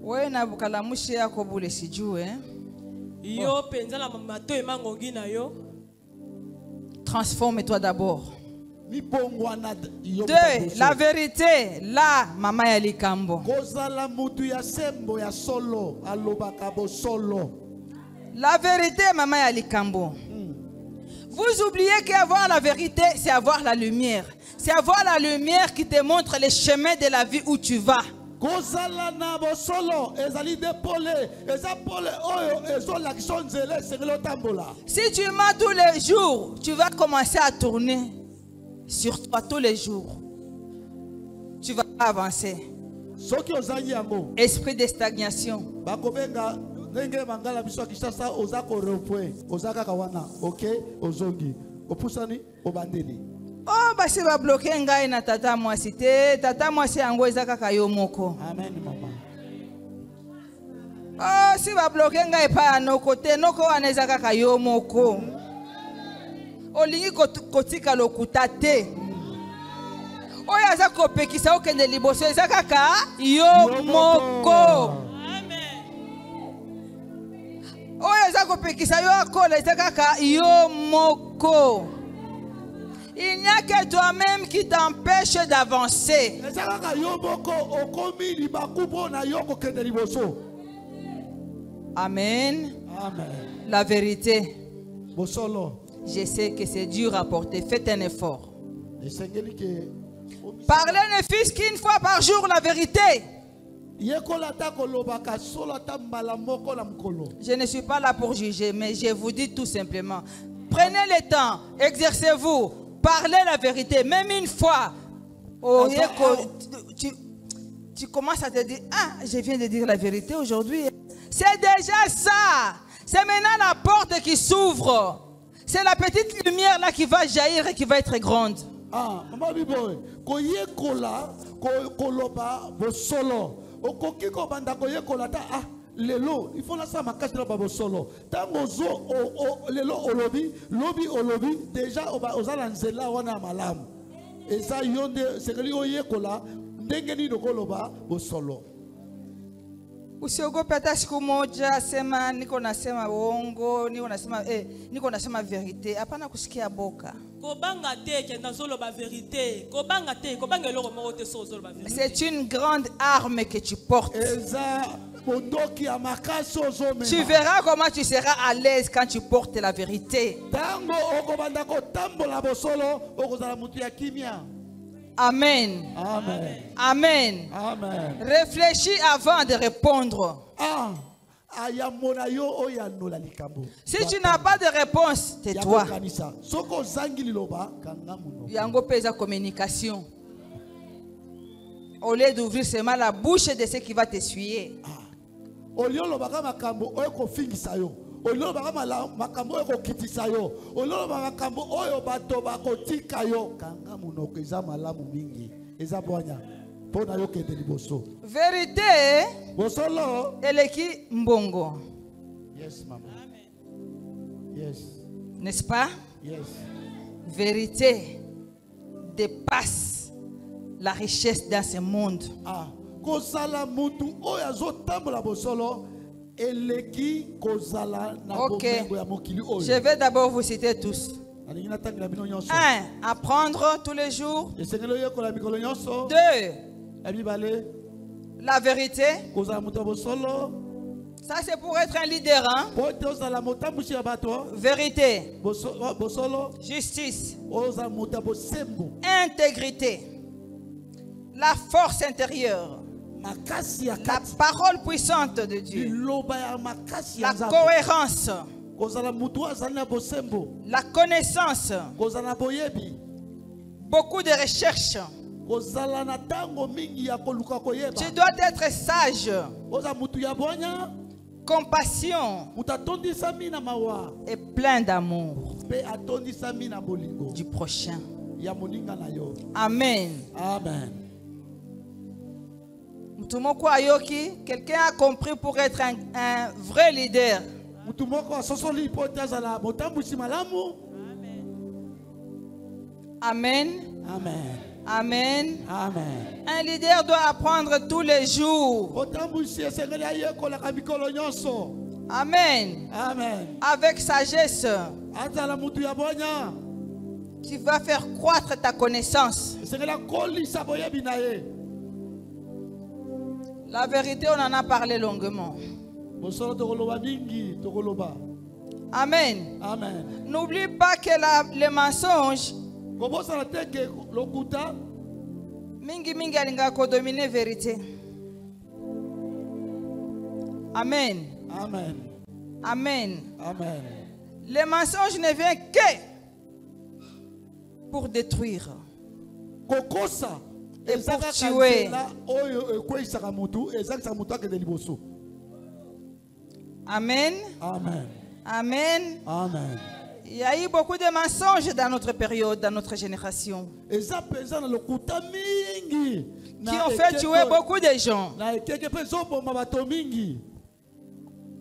Wewe na bukalamushi yako bule sijue. Yo penza na mato emangongi na yo. Transforme-toi d'abord. Mibongwana yo. 2. La vérité. Là, maman ya likambo. Kozala mutu ya sembo ya solo alobaka bo solo. La vérité, maman ya likambo. Vous oubliez qu'avoir la vérité, c'est avoir la lumière. C'est avoir la lumière qui te montre les chemins de la vie où tu vas. Kozala na bo solo ezali de pole eza pole oyo ezola kisonzele sengelo tambola. Si tu mens tous les jours, tu vas commencer à tourner sur toi tous les jours. Tu vas pas avancer. Soki ozali yango Esprit de stagnation. bakobenga ndenge mangala biso ya Kinshasa oza ko repoint oza kaka wana OK ozongi opusani obandeli. Oh, basi ba bloquer ngai na tata mwasi te. Tata mwasi yango eza kaka yo moko. Amen mama. Oh, si ba bloquer ngai pa noko te, noko wana eza kaka yo moko. Olingi kotika lokuta te. Oyo aza kopekisa okende liboso eza kaka yo moko. Amen. Oyo aza kopekisa yo akola eza kaka yo moko. Il n'y a que toi-même qui t'empêche d'avancer. Eza kaka yo moko okomi libakubo na yo kokende liboso. Amen. Amen. La vérité. Bosolo. Je sais que c'est dur à porter. Faites un effort. Esengeli ke Parlez ne fût-ce qu'une fois par jour la vérité. yekola ta kolobaka solo ta mbala moko na mkolo. Je ne suis pas là pour juger, mais je vous dis tout simplement. Prenez le temps, exercez-vous, parlez la vérité, même une fois. Oh, tu commences à te dire, ah, je viens de dire la vérité aujourd'hui. C'est déjà ça. C'est maintenant la porte qui s'ouvre. C'est la petite lumière là qui va jaillir et qui va être grande. Ah, mama biboy, koyekola koloba bosolo. Okoki ko banda koyekola ta ah lelo il faut la sa makasi na bosolo. Tango zo lelo olobi, olobi déjà ozala nzela wana malamu. Eza yonde sekeli oyekola ndenge ni dokoloba bosolo. Usiogope hata siku moja sema niko nasema uongo, niko nasema verite. Hapana kusikia boka. Kobanga te kenda solo ba vérité. Kobanga te, kobanga eloko moko te solo ba vérité. C'est une grande arme que tu portes. Eza bondoki amakasi ozomema. Tu verras comment tu seras à l'aise quand tu portes la vérité. Tango okobanda ko tambola bosolo okozala mutu ya kimia. Amen. Amen. Amen. Amen. Réfléchis avant de répondre. Ah. Ayamona yo oyanola likambo. Si tu n'as pas de réponse, tais-toi. Soko zangi liloba kanga muno. Yango pesa communication. Au lieu d'ouvrir seulement la bouche de ce qui va t'essuyer. Olio lobaka makambo oyo kofingisa yo. Olio lobaka makambo oyo kokitisa yo. Olio lobaka makambo oyo bato bakotika yo. Kanga muno eza malamu mingi. Eza bonya. Pona yo kende liboso. Vérité. Bosolo. Eleki mbongo. Yes, maman. Yes. N'est-ce pas? Yes. Vérité dépasse la richesse dans ce monde. Ah. Kozala mutu oyo azotambola bosolo. Eleki kozala na bomengo ya mokili oyo. Je vais d'abord vous citer tous. 1. Apprendre tous les jours. 2. La vérité. Ça c'est pour être un leader. Hein? Vérité. Justice. Intégrité. La force intérieure. La parole puissante de Dieu. La cohérence. La connaissance. Beaucoup de recherches. Tu dois être sage. Compassion. Et plein d'amour du prochain. Amen. Amen. Quelqu'un a compris pour être un vrai leader. Amen. Amen. Amen. Amen. Un leader doit apprendre tous les jours. Amen. Amen. Avec sagesse, tu vas faire croître ta connaissance. La vérité, on en a parlé longuement. Amen. Amen. N'oublie pas que les mensonges mingi alinga ko dominer vérité. Amen. Amen. Amen. Amen. Les mensonges ne viennent que pour détruire et pour tuer. Amen. Amen. Amen. Amen. Il y a eu beaucoup de mensonges dans notre période, dans notre génération, qui ont fait tuer beaucoup de gens.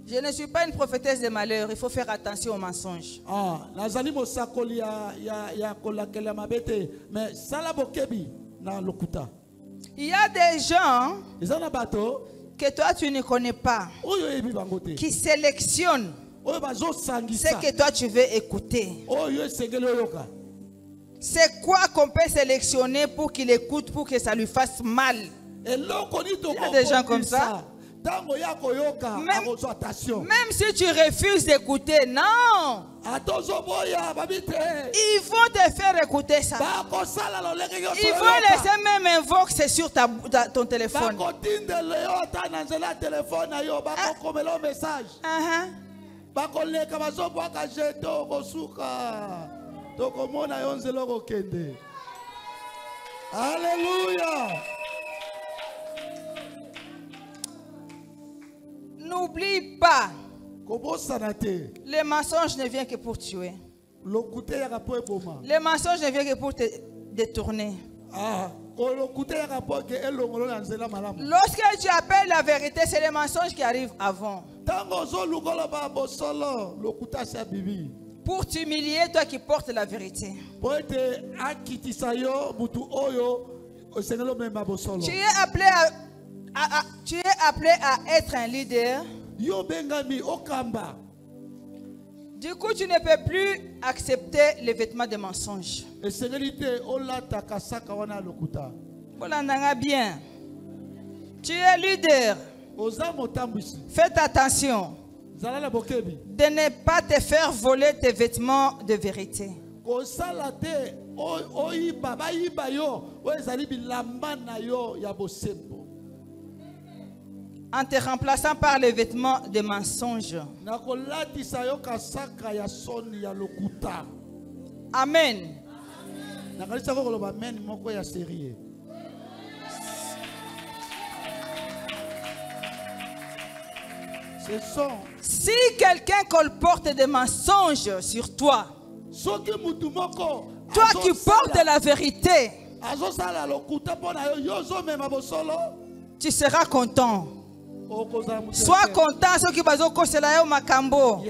Je ne suis pas une prophétesse de malheur. Il faut faire attention aux mensonges. Il y a des gens que toi tu ne connais pas, qui sélectionnent ce que toi tu veux écouter. C'est quoi qu'on peut sélectionner pour qu'il écoute, pour que ça lui fasse mal? Il y a des gens comme ça. Même si tu refuses d'écouter, non. Ils vont te faire écouter ça. Ils vont laisser même invoquer sur ton téléphone. Alléluia. N'oublie pas, les mensonges ne viennent que pour tuer. Les mensonges ne viennent que pour te détourner. Lorsque tu appelles la vérité, c'est les mensonges qui arrivent avant. Pour t'humilier, toi qui portes la vérité. Tu es appelé à être un leader. Du coup, tu ne peux plus accepter les vêtements de mensonges. Bien. Tu es leader. Faites attention de ne pas te faire voler tes vêtements de vérité. kosala te oyiba bayiba yo oyo ezali bilamba na yo ya bosembo. En te remplaçant par les vêtements de mensonges. Nakolatisa yo kasaka ya soni ya lokuta. Amen. Nakalisa ko koloba amen moko ya sérieux. Si quelqu'un colporte des mensonges sur toi, toi qui portes la vérité, tu seras content. Sois content ceux qui basent kosela yo makambo.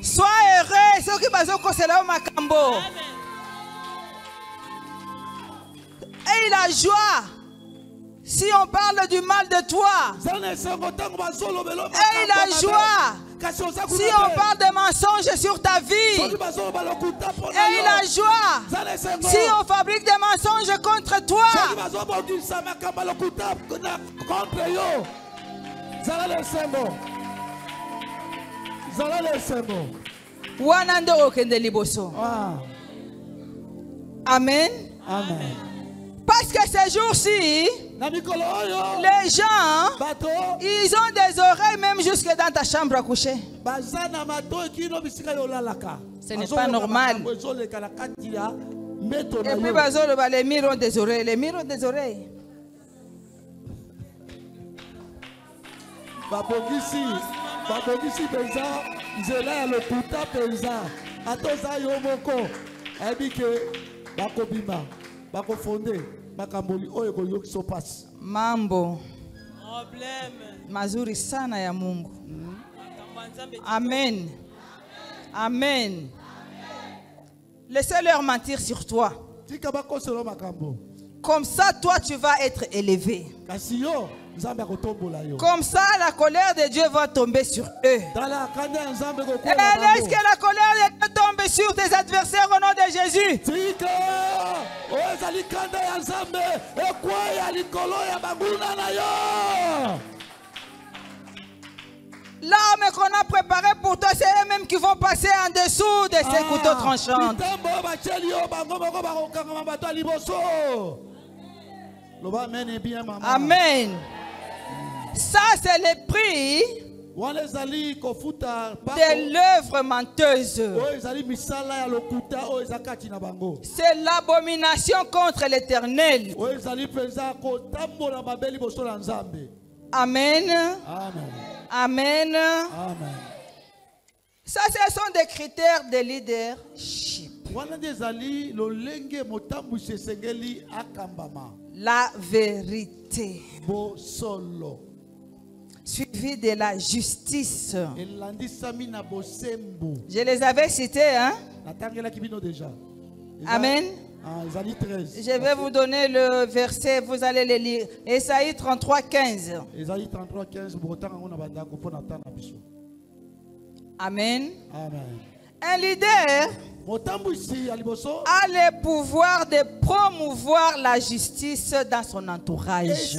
Sois heureux ceux qui basent kosela yo makambo. Et la joie si on parle du mal de toi. Et la joie si on parle de mensonges sur ta vie. Et la joie si on fabrique des mensonges contre toi. Wanando okende liboso. Amen. Amen. Parce que ces jours-ci, les gens, ils ont des oreilles même jusque dans ta chambre à coucher. Ce n'est pas normal. Et puis, les murs ont des oreilles. Les murs ont des oreilles. Mambo mazuri sana ya Mungu. Amen. Amen. Laissez-leur mentir sur toi. Comme ça, toi, tu vas être élevé. Comme ça, la colère de Dieu va tomber sur eux. Et laisse que la colère de Dieu tombe sur tes adversaires au nom de Jésus. L'arme qu'on a préparée pour toi, c'est eux-mêmes qui vont passer en dessous de ces couteaux tranchants. Amen. Ça, c'est le prix de l'œuvre menteuse. C'est l'abomination contre l'Éternel. Amen. Amen. Ça, ce sont des critères de leadership. La vérité. Suivi de la justice. Je les avais cités, hein? Amen. Je vais vous donner le verset, vous allez le lire. Ésaïe 33, 15. Amen. Un leader a le pouvoir de promouvoir la justice dans son entourage.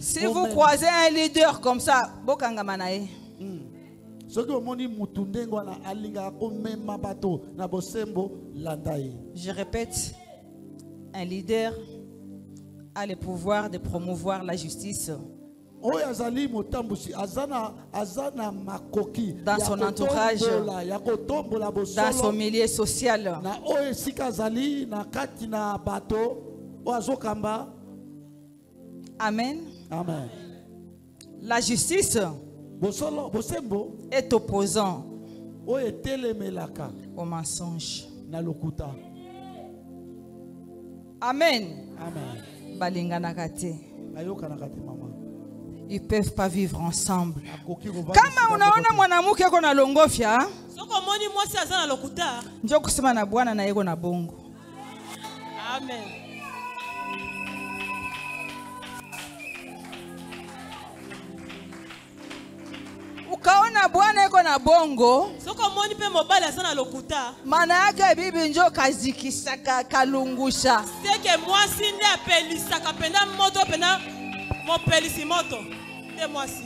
Si vous croisez un leader comme ça, je répète, un leader a le pouvoir de promouvoir la justice dans son entourage, dans son milieu social. Amen. Amen. La justice est opposant au mensonge. Amen. Ils ne peuvent pas vivre ensemble. Kama unaona mwanamke yuko na longofya, njoo kusema na Bwana na yego na bongo. Amen. Ukaona bwana eko na bongo, Soko omoni pe mobali aza na lokuta. maana yake bibi njo kazikisaka kalungusha. Seke mwasi nde apelisaka penda moto penda mopelisi moto. Nde mwasi.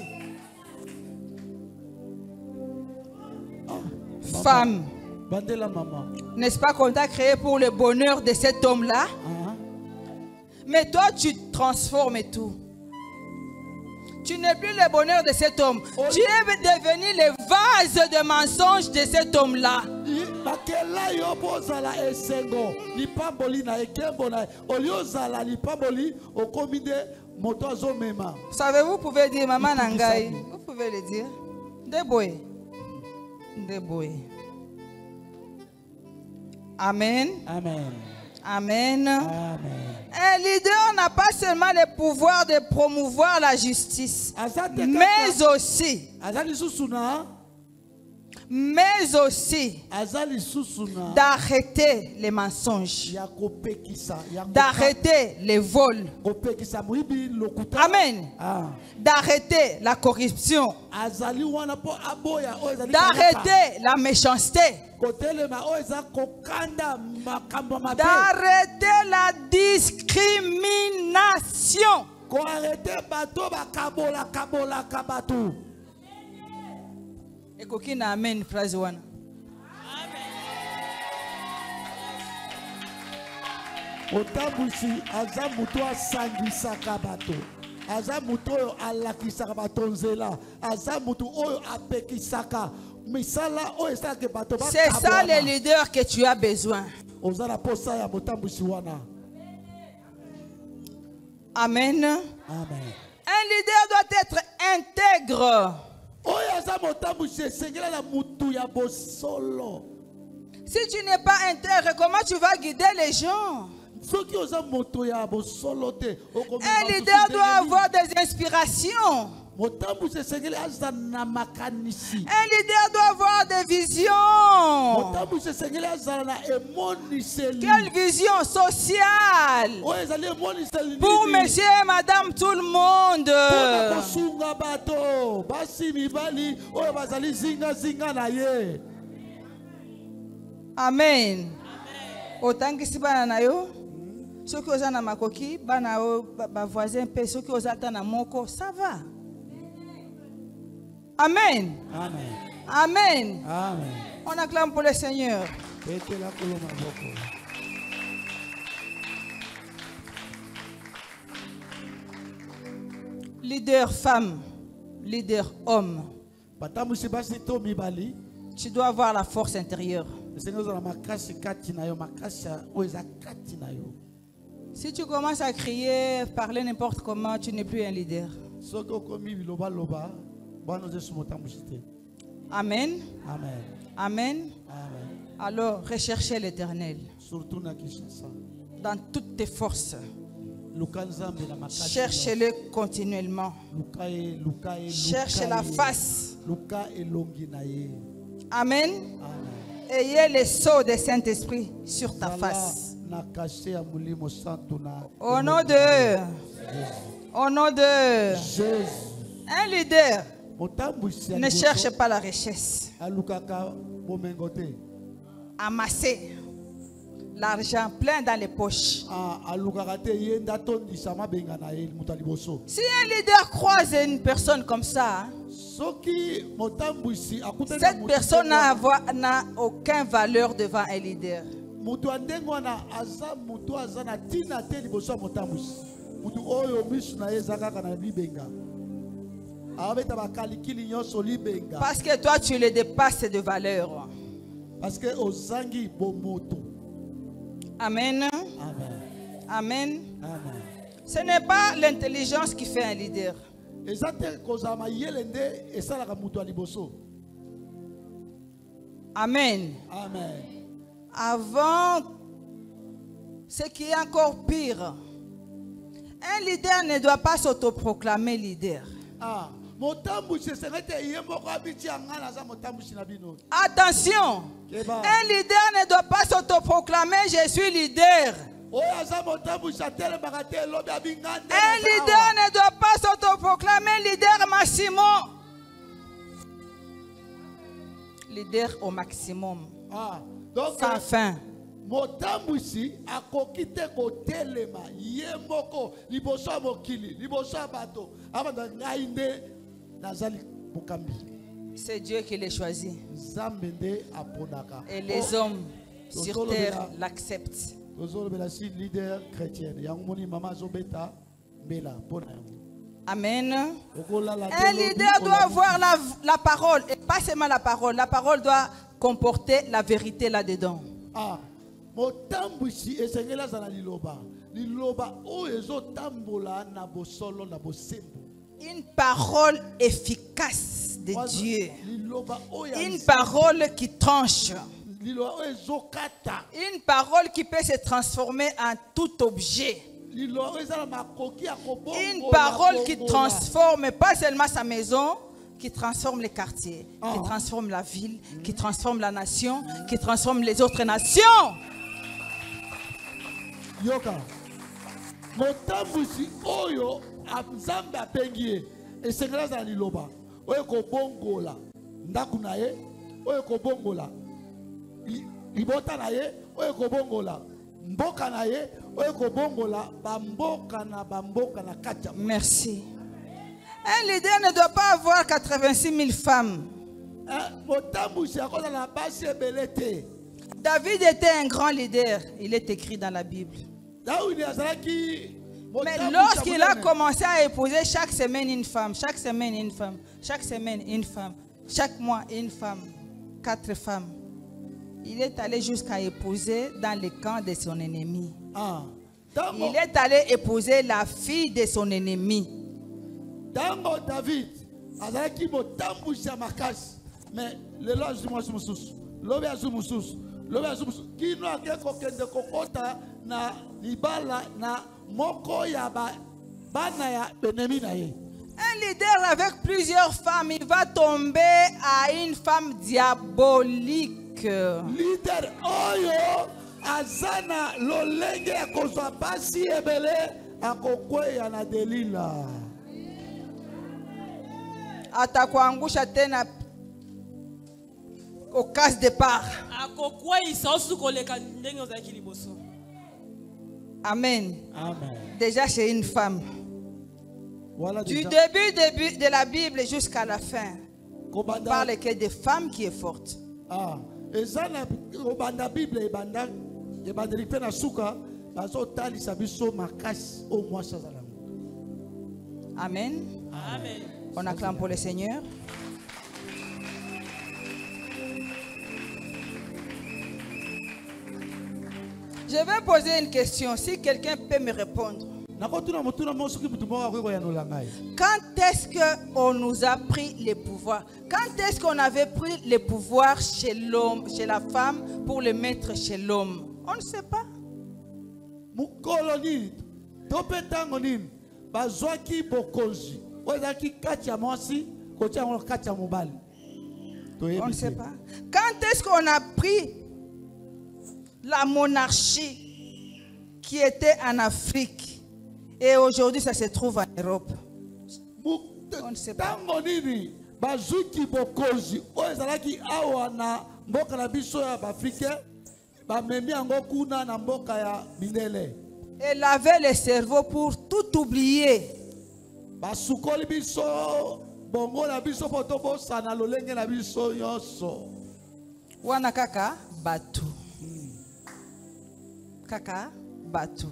Femme, Bandela maman. n'est-ce pas qu'on t'a créé pour le bonheur de cet homme-là? Mais toi, tu transformes tout. Tu n'es plus le bonheur de cet homme. Tu es devenu le vase de mensonges de cet homme-là. Bakela yo bozala esengo lipamboli na ekembo na oliozala lipamboli okomide moto azomema. Savez-vous, vous pouvez dire maman Nangai. Vous pouvez le dire. Deboye. Deboye. Amen. Amen. Amen. Amen. Un leader n'a pas seulement le pouvoir de promouvoir la justice, mais aussi d'arrêter les mensonges, d'arrêter les vols. Amen. D'arrêter la corruption, d'arrêter la méchanceté, d'arrêter la discrimination. Et kokina amen phrase one. Otambusi aza mutu asangisaka bato. Aza mutu oyo alakisaka bato nzela. Aza mutu oyo apekisaka. Misala oyo esalaka bato bakabwana. C'est ça le leader que tu as besoin. Ozala posa ya motambusi wana. Amen. Amen. Un leader doit être intègre. Oyo aza motambusi esengela na mutu ya bosolo. Si tu n'es pas intègre, comment tu vas guider les gens? Un leader doit avoir des inspirations. Un leader doit avoir des visions. Quelle vision sociale pour monsieur et madame tout le monde. Amen. Otangisi bana na yo. Ceux qui osent na makoki, bana o ba voisin pe ceux qui osent na moko, ça va. Amen. Amen. Amen. Amen. On acclame pour le Seigneur. Leader femme, leader homme. Tu dois avoir la force intérieure. Si tu commences à crier, parler n'importe comment, tu n'es plus un leader. Amen. Amen. Amen. Amen. Alors, recherchez l'Éternel dans toutes tes forces. Cherchez-le continuellement. Cherchez la face. Amen. Ayez le sceau du Saint-Esprit sur ta face. Au nom de un leader ne cherche pas la richesse. Amasser l'argent plein dans les poches. Si un leader croise une personne comme ça, cette personne n'a aucune valeur devant un leader. Parce que toi tu le dépasses de valeur. Amen. Amen. Amen. Ce n'est pas l'intelligence qui fait un leader. Amen. Amen. Avant, ce qui est encore pire, un leader ne doit pas s'autoproclamer leader. Attention, un leader ne doit pas s'autoproclamer je suis leader. Un leader ne doit pas s'autoproclamer leader Massimo. leader au maximum, Donc, sans fin. motambwisi akoki te kotelema ye moko liboso ya mokili liboso ya bato abanda ngai nde nazali mokambi. C'est Dieu qui les choisit. Nzambe nde aponaka. Et les hommes sur terre l'acceptent. tozolobela si leader chrétienne yango moni mama azobeta mbela mpona yango. Amen. Okolala te Un lobi, leader doit olobi. avoir la parole, et pas seulement la parole. La parole doit comporter la vérité là-dedans. Motambwisi esengeli azala liloba liloba oyo ezotambola na bosolo na bosembo. Une parole efficace de Dieu. Liloba oyo Une parole qui tranche. liloba oyo ezokata. Une parole qui peut se transformer en tout objet. Liloba oyo eza na makoki ya kobongola. Une parole qui transforme pas seulement sa maison, qui transforme les quartiers, qui transforme la ville, qui transforme la nation, qui transforme les autres nations. Yoka motambwisi oyo Nzambe apengi ye esengeli azala liloba oyo kobongola ndako na ye oyo kobongola libota na ye oyo kobongola mboka na ye oyo kobongola bamboka na kati ya. Merci. Un leader ne doit pas avoir 86 000 femmes. Motambwisi akozala na basi ebele te. David était un grand leader. Il est écrit dans la Bible. Mais lorsqu'il a commencé à épouser chaque semaine une femme, chaque semaine une femme, chaque semaine une femme, chaque mois une femme, 4 femmes, il est allé jusqu'à épouser dans le camp de son ennemi. Il est allé épouser la fille de son ennemi. Tango David, azalaki motambwisi ya makasi, mais lelo azumwa sumususu, lobi azumususu. Kino ake kokende kokota na libala na moko ya bana ya benemi na ye. Un leader avec plusieurs femmes, il va tomber à une femme diabolique. Leader oyo azana lolenge ya kozwa basi ebele akokweya na Delila. Atakuangusha tena au casse départ. Amen. Amen. Déjà c'est une femme. Voilà Du déjà. début de la Bible jusqu'à la fin, on parle que des femmes qui est forte. Ezana obanda Bible ebanda ebandeli na suka bazotalisa biso makasi au mwasi azala. Amen. Amen. On acclame pour le Seigneur. Je vais poser une question, si quelqu'un peut me répondre. Quand est-ce qu'on nous a pris le pouvoir? Quand est-ce qu'on avait pris le pouvoir chez l'homme, chez la femme, pour le mettre chez l'homme? On ne sait pas. On ne sait pas. Quand est-ce qu'on a pris la monarchie qui était en Afrique et aujourd'hui ça se trouve en Europe? On ne sait pas. Elle avait le cerveau pour tout oublier. Wana kaka batu. Kaka batu.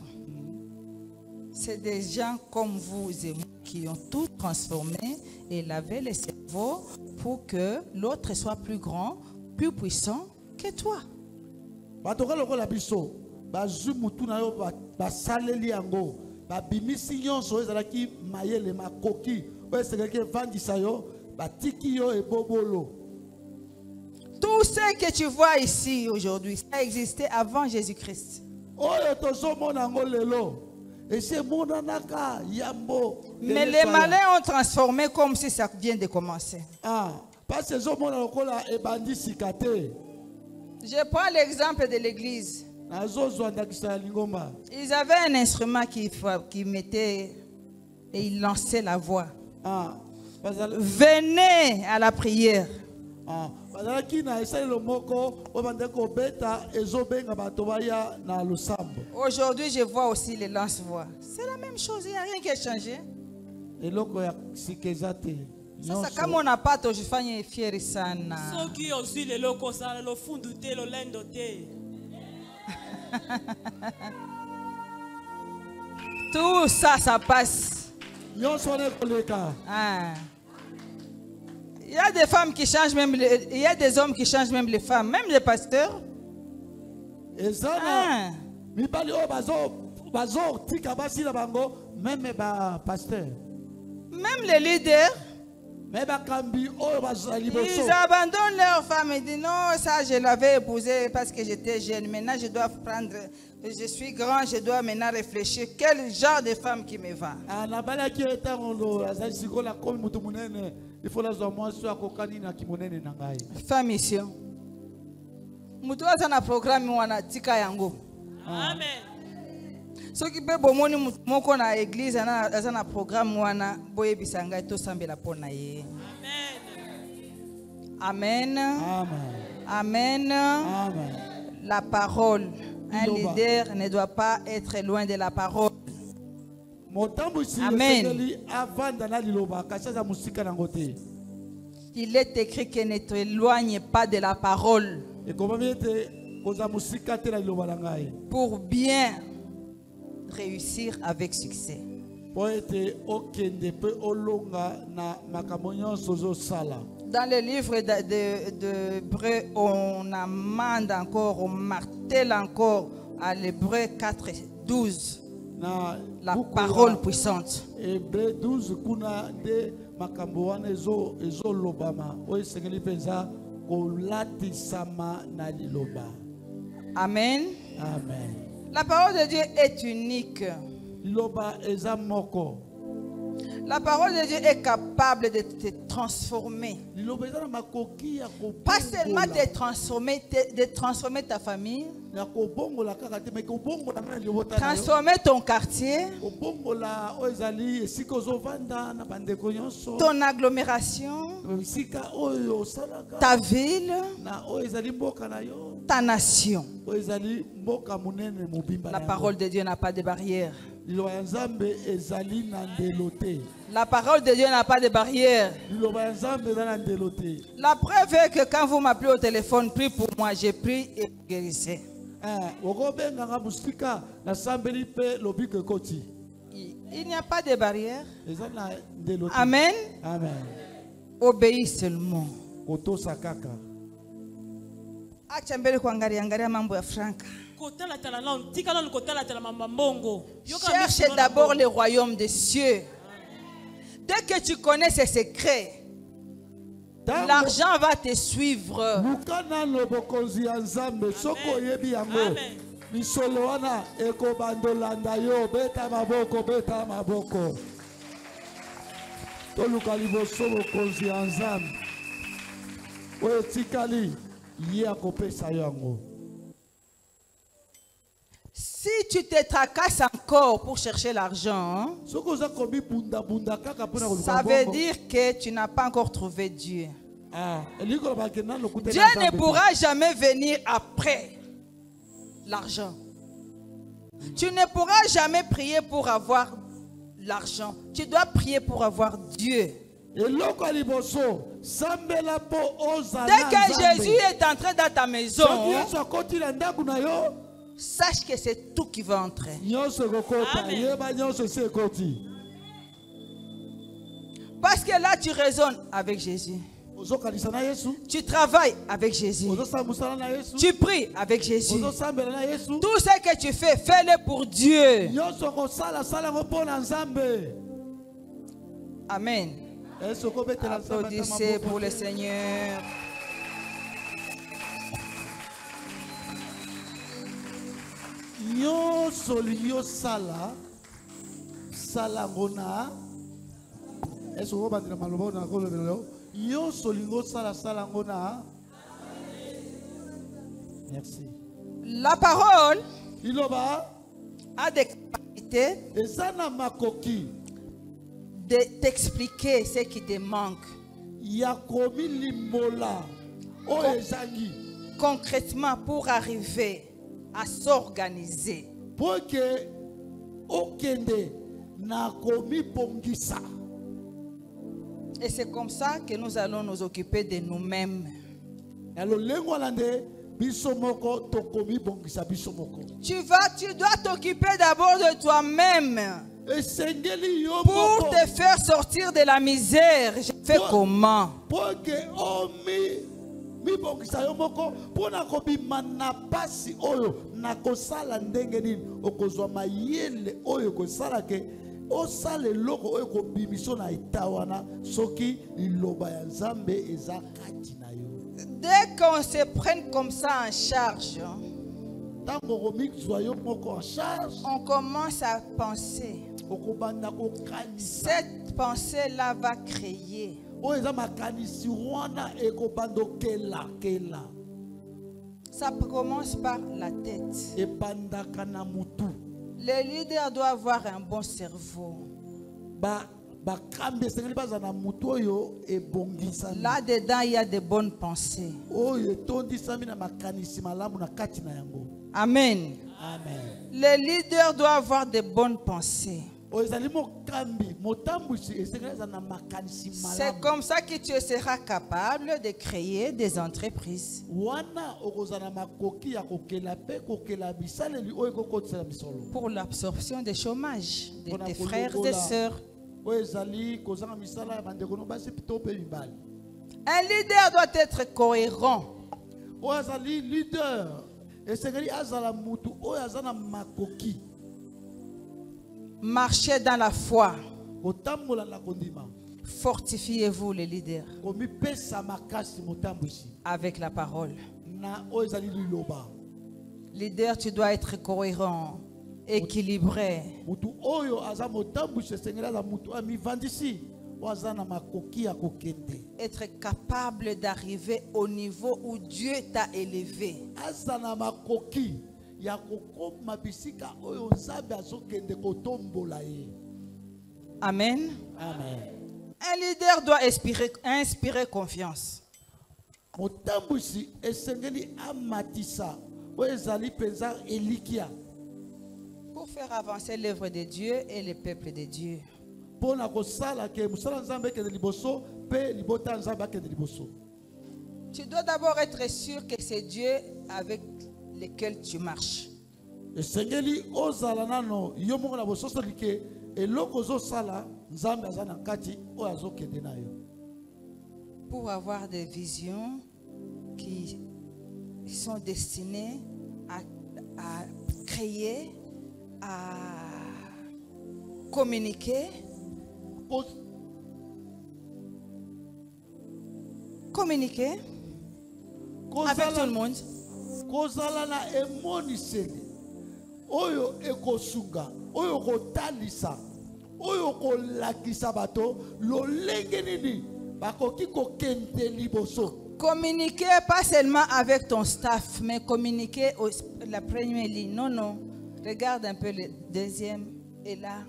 C'est des gens comme vous et moi qui ont tout transformé et lavé le cerveau pour que l'autre soit plus grand, plus puissant que toi. Tout ce que tu vois ici aujourd'hui, ça existait avant Jésus-Christ. Mais les malins ont transformé comme si ça vient de commencer. Je prends l'exemple de l'église. Ils avaient un instrument qui mettait et ils lançaient la voix. Venez à la prière. bazalaki na esalelo moko oyo bande kobeta ezobenga bato baya na losambo. Aujourd'hui, je vois aussi les lance-voix. C'est la même chose, il n'y a rien qui a changé. eloko ya sika eza te. Sasa kama unapata ujifanye fieri sana. Soki ozwi lelo kosala lofundu te lolendo te. Tout ça, ça passe. nyonso wana ekoleka. Ah. Il y a des femmes qui changent même, il y a des hommes qui changent même les femmes, même les pasteurs. eza na mibali oyo bazotika basi na bango meme bapasteur. Même les leaders, me bakambi oyo bazala liboso. ils abandonnent leur femme et disent non, ça je l'avais épousé parce que j'étais jeune. Maintenant je dois prendre, je suis grand, je dois maintenant réfléchir quel genre de femme qui me va. nabalaki etango azali sikola komi mutu munene ifo nazwa mwasi akokani na kimonene na ngai. Femme mission. Mutu aza na programme wana tika yango. Amen. Soki pe bomoni mutu moko na église aza na programme wana boyebisa ngai to sambela pona ye. Amen. Amen. Amen. Amen. Amen. La parole. Un leader ne doit pas être loin de la parole. Amen. Il est écrit que ne t'éloigne pas de la parole. Pour bien réussir avec succès. Dans le livre d'Hébreu, on amende encore, on martèle encore à l'Hébreu 4, 12. La parole puissante. Hébreu 12, kuna de makambo wana ezolobama oyo esengeli mpenza kolatisama na liloba. Amen. Amen. La parole de Dieu est unique. Liloba eza moko. La parole de Dieu est capable de te transformer. Pas seulement de transformer ta famille, transformer ton quartier, ton agglomération, ta ville, ta nation. La parole de Dieu n'a pas de barrière. La parole de Dieu n'a pas de barrière. La preuve est que quand vous m'appelez au téléphone, prie pour moi, j'ai prié et vous guérissez. Il n'y a pas de barrière. Amen. Amen. Obéis seulement. Angalia mambo ya Franka. Cherche d'abord le royaume des cieux. Dès que tu connais ses secrets, l'argent va te suivre. Si tu te tracasses encore pour chercher l'argent, ça veut dire que tu n'as pas encore trouvé Dieu. Dieu ne pourra jamais venir après l'argent. Tu ne pourras jamais prier pour avoir l'argent. Tu dois prier pour avoir Dieu. Dès que Jésus est entré dans ta maison, sache que c'est tout qui va entrer. Parce que là, tu raisonnes avec Jésus. Tu travailles avec Jésus. Tu pries avec Jésus. Tout ce que tu fais, fais-le pour Dieu. Amen. Applaudissez pour le Seigneur. Merci. La parole a des capacités de t'expliquer ce qui te manque. oyo ezangi concrètement pour arriver à s'organiser. pour que okende na komibongisa. Et c'est comme ça que nous allons nous occuper de nous-mêmes. Na lolengo lande biso moko tokomibongisa biso moko. Tu dois t'occuper d'abord de toi-même Esengeli yo pour moko te faire sortir de la misère. Je fais comment? pour que mibongisa yo moko pona kobima na pasi oyo na kosala ndenge nini okozwa mayele oyo kosala ke osala eloko oyo kobimiso na itawana soki liloba ya Nzambe eza kati na yo. Dès qu'on se prenne comme ça en charge, Tango komizwa yo moko en charge on commence à penser. okobanda kokanisa Cette pensée-là va créer. oyo eza makanisi wana ekobanda kela Ça commence par la tête. ebandaka na mutu. Le leader doit avoir un bon cerveau. Bakambi esengeli baza na mutu oyo ebongisami Là-dedans, il y a de bonnes pensées. oyo etondisami na makanisi malamu na kati na yango. Amen. Amen. Le leader doit avoir de bonnes pensées. oyo ezali mokambi motambusi esengeli aza na makanisi C'est malamu comme ça que tu seras capable de créer des entreprises. wana okozala na makoki ya kokela mpe kokela bisaleli oyo ekokotisela misolo Pour l'absorption des chômages de Mpona tes frères et kolongola sœurs. oyo ezali kozanga misala ya bandeko no basi to mpe mibali. Un leader doit être cohérent. oyo azali leader esengeli azala mutu oyo aza na makoki Marchez dans la foi. kotambola na kondima Fortifiez-vous, les leaders, komipesa makasi motambusi avec la parole. na oyo ezali liloba. Leader, tu dois être cohérent, équilibré. Mutu oyo aza motambusi esengeli aza mutu amivandisi oyo aza na makoki ya kokende Être capable d'arriver au niveau où Dieu t'a élevé. aza na makoki ya kokoma bisika oyo Nzambe azokende kotombola ye. Amen. Amen. Un leader doit inspirer confiance. Motambusi esengeli amatisa oyo ezali penza elikia Pour faire avancer l'œuvre de Dieu et le peuple de Dieu. pona kosala ke musala Nzambe ekende liboso pe libota Nzambe akende liboso. Tu dois d'abord être sûr que c'est Dieu avec lequel tu marches. Esengeli ozala nano yo moko na bososoli ke eloko ozosala Nzambe aza na kati oyo azokende na yo. Pour avoir des visions qui sont destinées à créer, à communiquer. Communiquer avec tout le monde. Kozala na emoniseli oyo ekosunga oyo kotalisa oyo kolakisa bato lolenge nini bakoki kokende liboso. Communiquer pas seulement avec ton staff, mais communiquer la première ligne. Non, non. Regarde un peu le deuxième et là.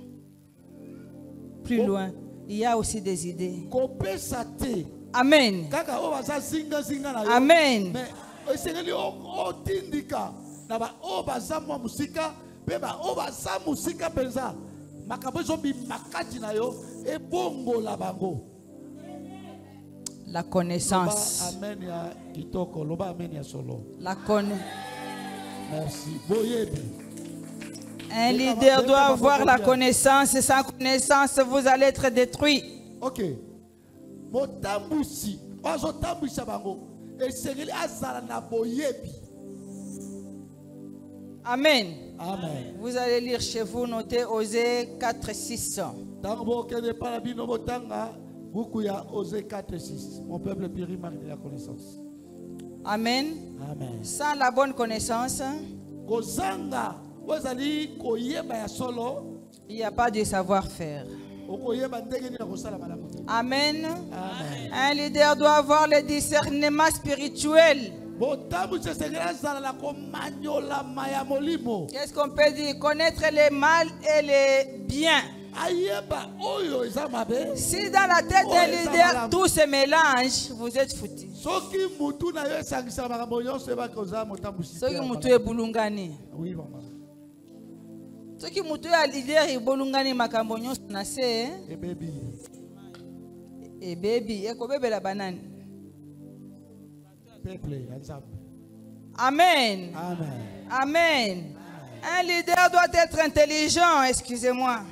Plus loin. Il y a aussi des idées. Kopesa te. Amen. Kaka o baza zinga na yo. Amen. Mais esengeli otindika na ba o baza mwa musika pe ba o baza musika penza makambo ezobima kati na yo ebongola bango. La connaissance. Amen ya kitoko loba amen ya solo. Merci. Boyebi. Un leader doit avoir la connaissance. Sans connaissance, vous allez être détruit. Ok. Motambusi. Ozo tambusha bango. Esengeli azala na boyebi. Amen. Amen. Vous allez lire chez vous, notez Osée 4, 6. Tango kende para bino botanga buku ya Osée 4, 6. Mon peuple périt manque de la connaissance. Amen. Amen. Sans la bonne connaissance, Kozanga wazali koyeba ya solo. il n'y a pas de savoir-faire. Okoyeba ndenge ni kosala malamu. Amen. Amen. Un leader doit avoir le discernement spirituel. Qu'est-ce Qu'est-ce qu'on peut dire? Connaître le mal et le bien. ayeba oyo eza mabe. Si dans la tête d'un leader tout se mélange, vous êtes foutu. Soki mutu na yo esangisa makambo nyonso eba koza motambusi. Soki mutu ebulungani. Oui maman. Soki mutu ya leader ebulungani makambo nyonso na se. Et baby. Et baby, ekobebela banani. Peuple ensemble. Amen. Amen. Amen. Un leader doit être intelligent, excusez-moi.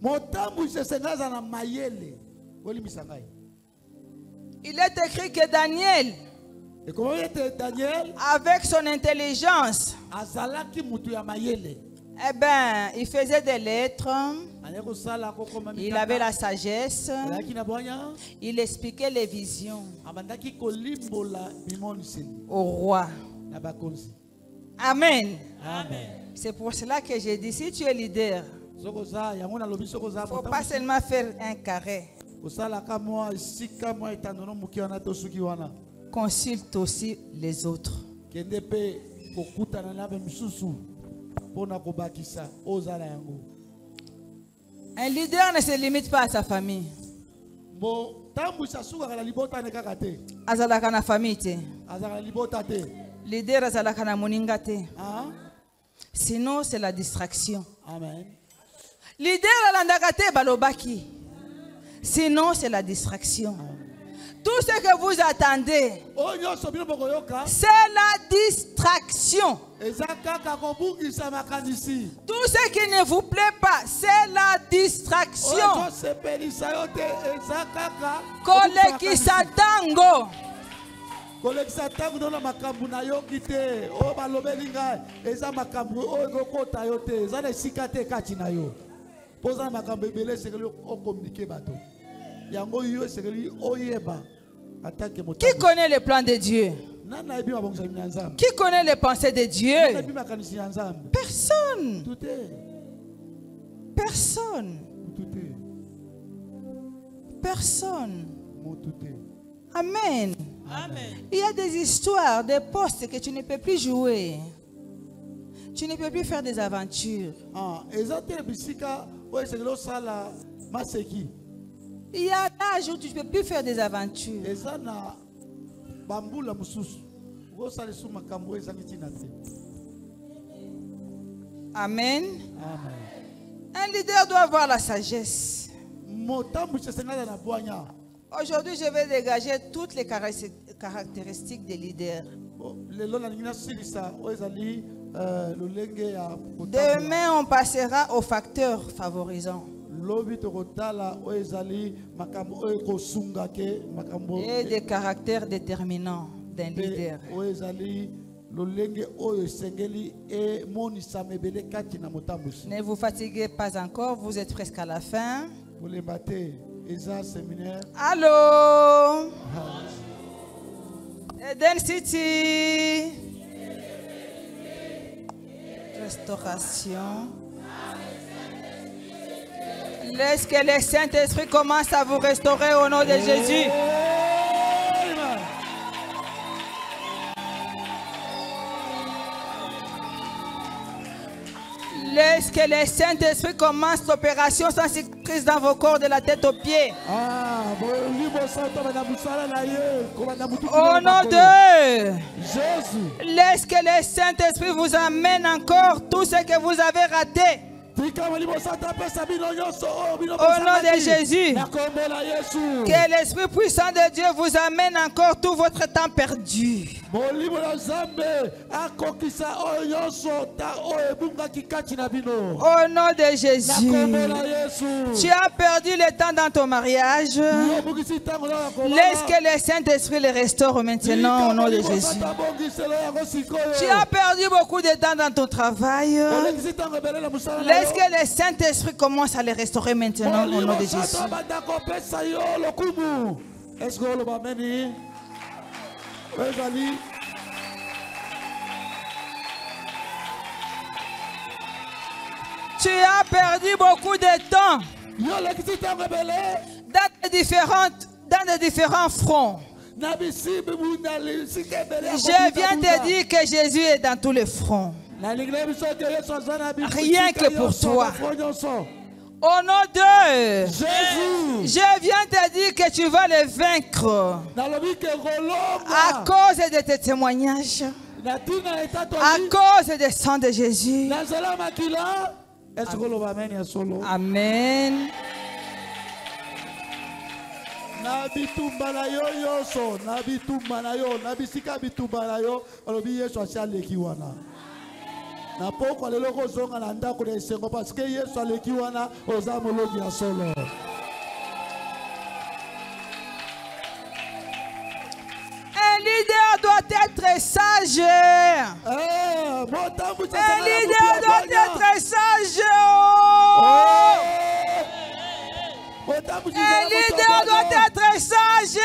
Motambusi sengaza na mayele. Olimisa ngai. Il est écrit que Daniel, Et comment était Daniel? avec son intelligence, Azalaki mutu ya mayele. eh ben, il faisait des lettres, il avait la sagesse, il expliquait les visions au roi. Amen. Amen. C'est pour cela que j'ai dit, si tu es leader, il ne faut pas seulement faire un carré. Consulte aussi les autres. Un leader ne se limite pas à sa famille. Azalaka na famille te. Leader azalaka na moninga te. Sinon c'est la distraction. Amen. Leader alandaka te balobaki. Sinon c'est la distraction. Tout ce que vous attendez, c'est la distraction. Tout ce qui ne vous plaît pas, c'est la distraction. Kolekisa tango. Qui connaît le plan de Dieu? Qui connaît les pensées de Dieu? Personne. Personne. Personne. Amen. Amen. Il y a des histoires, des postes que tu ne peux plus jouer. Tu ne peux plus faire des aventures. Il y a l'âge où tu ne peux plus faire des aventures. Amen. Un leader doit avoir la sagesse. Aujourd'hui, je vais dégager toutes les caractéristiques des leaders. Demain, on passera aux facteurs favorisants et des caractères déterminants d'un leader. Ne vous fatiguez pas encore, vous êtes presque à la fin. Allô? Eden City. Restauration. Laisse que le Saint-Esprit commence à vous restaurer au nom de Jésus. Laisse que le Saint-Esprit commence l'opération sans cicatrice dans vos corps de la tête aux pieds. Au nom de Jésus. Laisse que le Saint-Esprit vous amène encore tout ce que vous avez raté. Au nom de Jésus. Que l'Esprit puissant de Dieu vous amène encore tout votre temps perdu. Au nom de Jésus. Tu as perdu le temps dans ton mariage. Laisse que le Saint-Esprit le restaure maintenant au nom de Jésus. Tu as perdu beaucoup de temps dans ton travail. Laisse que le Saint-Esprit commence à les restaurer maintenant au nom de Jésus. Tu as perdu beaucoup de temps dans les différents fronts. Je viens de dire que Jésus est dans tous les fronts. Rien que pour toi. Au nom de Jésus. je viens te dire que tu vas les vaincre à cause de tes témoignages, à cause du sang de Jésus. Amen. Na bitumba na yo yoso, na bitumba na yo, na bisika bitumba na yo, olobi Yesu aleki wana. Na poko lelo ko zonga na ndako na esengo parce que Yesu aleki wana oza mologi ya solo. Un leader doit être sage. Un leader doit être sage. Un leader doit être sage.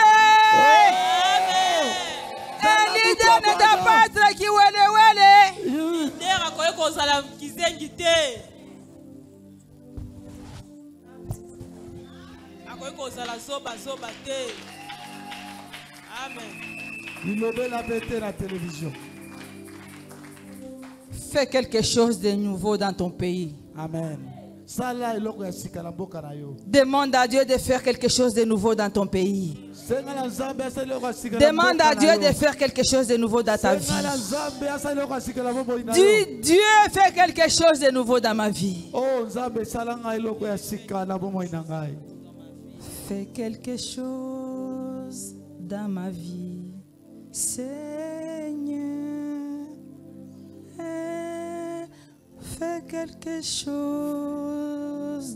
Un leader ne doit pas être qui wele. Leader akoye kozala kizengi te. Akoye kozala zoba te. Amen. La télévision. Fais quelque chose de nouveau dans ton pays. Amen. Demande à Dieu de faire quelque chose de nouveau dans ton pays. Demande à Dieu de faire quelque chose de nouveau dans ta vie. Dis, Dieu fait quelque chose de nouveau dans ma vie. Fais quelque chose dans ma vie, Seigneur. Fais quelque chose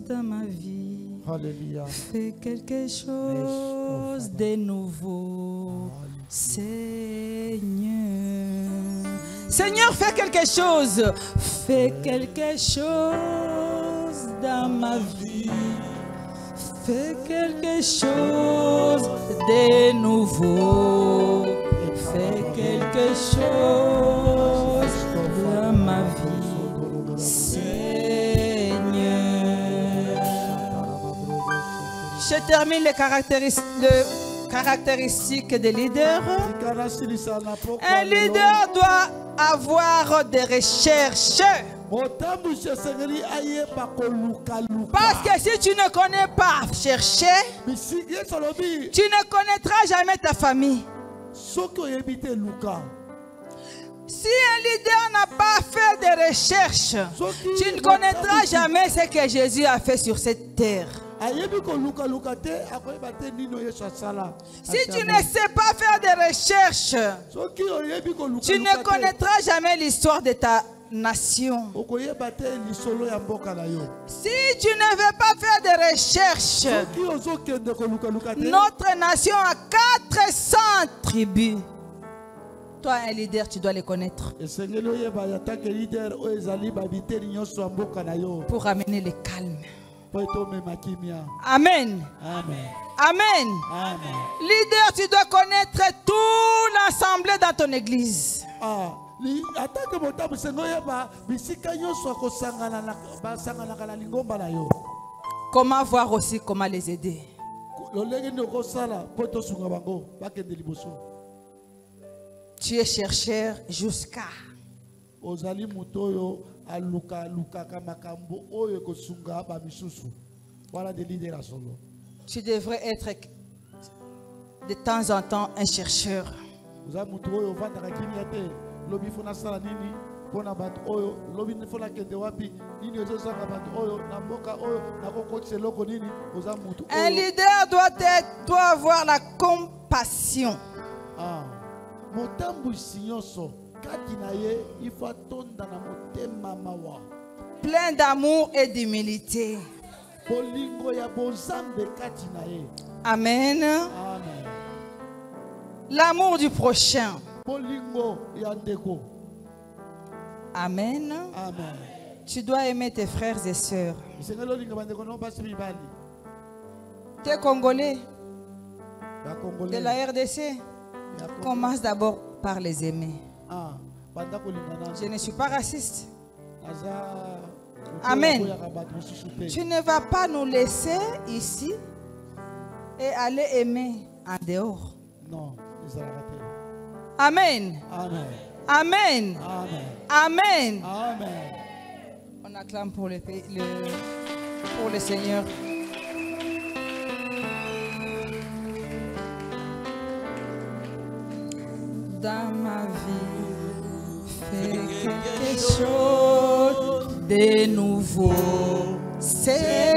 dans ma vie. Alléluia. Fais quelque chose de nouveau, Seigneur. Seigneur, fais quelque chose. Fais quelque chose dans ma vie. Fais quelque chose de nouveau. Fais quelque chose dans ma vie, Seigneur. Je termine les caractéristiques des leaders. Un leader doit avoir des recherches. Parce que si tu ne connais pas chercher, tu ne connaîtras jamais ta famille. Si un leader n'a pas fait de recherche, tu ne connaîtras jamais ce que Jésus a fait sur cette terre. Si tu ne sais pas faire de recherche, tu ne connaîtras jamais l'histoire de ta nation. Si tu ne veux pas faire de recherche, notre nation a 400 tribus. Toi, un leader, tu dois les connaître pour amener le calme. Amen. Amen. Amen. Amen. Leader, tu dois connaître tout l'assemblée dans ton église. Comment voir aussi comment les aider. Tu es chercheur jusqu'à. Tu devrais être de temps en temps un chercheur. Un leader doit avoir la compassion. Plein d'amour et d'humilité. Amen. L'amour du prochain. Amen. Tu dois aimer tes frères et sœurs. Tu es Congolais de la RDC. Commence d'abord par les aimer. Je ne suis pas raciste. Amen. Tu ne vas pas nous laisser ici et aller aimer en dehors. Non. Amen. Amen. Amen. Amen. Amen. Amen. On acclame pour le pour le Seigneur. Dans ma vie, fais quelque chose de nouveau, Seigneur.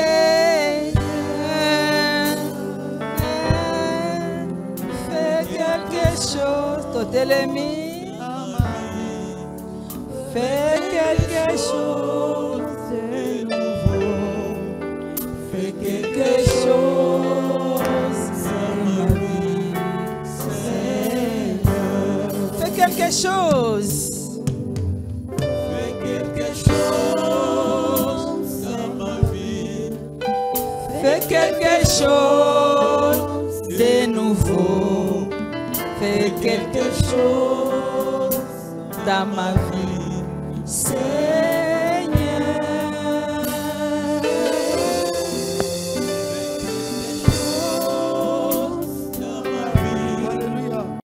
Fais quelque chose, tout est mis. Fais quelque chose de nouveau. Fais quelque chose dans ma vie, Seigneur. Fais quelque chose. Fais quelque chose dans ma vie. Fais quelque chose de nouveau. Fais quelque chose dans ma vie.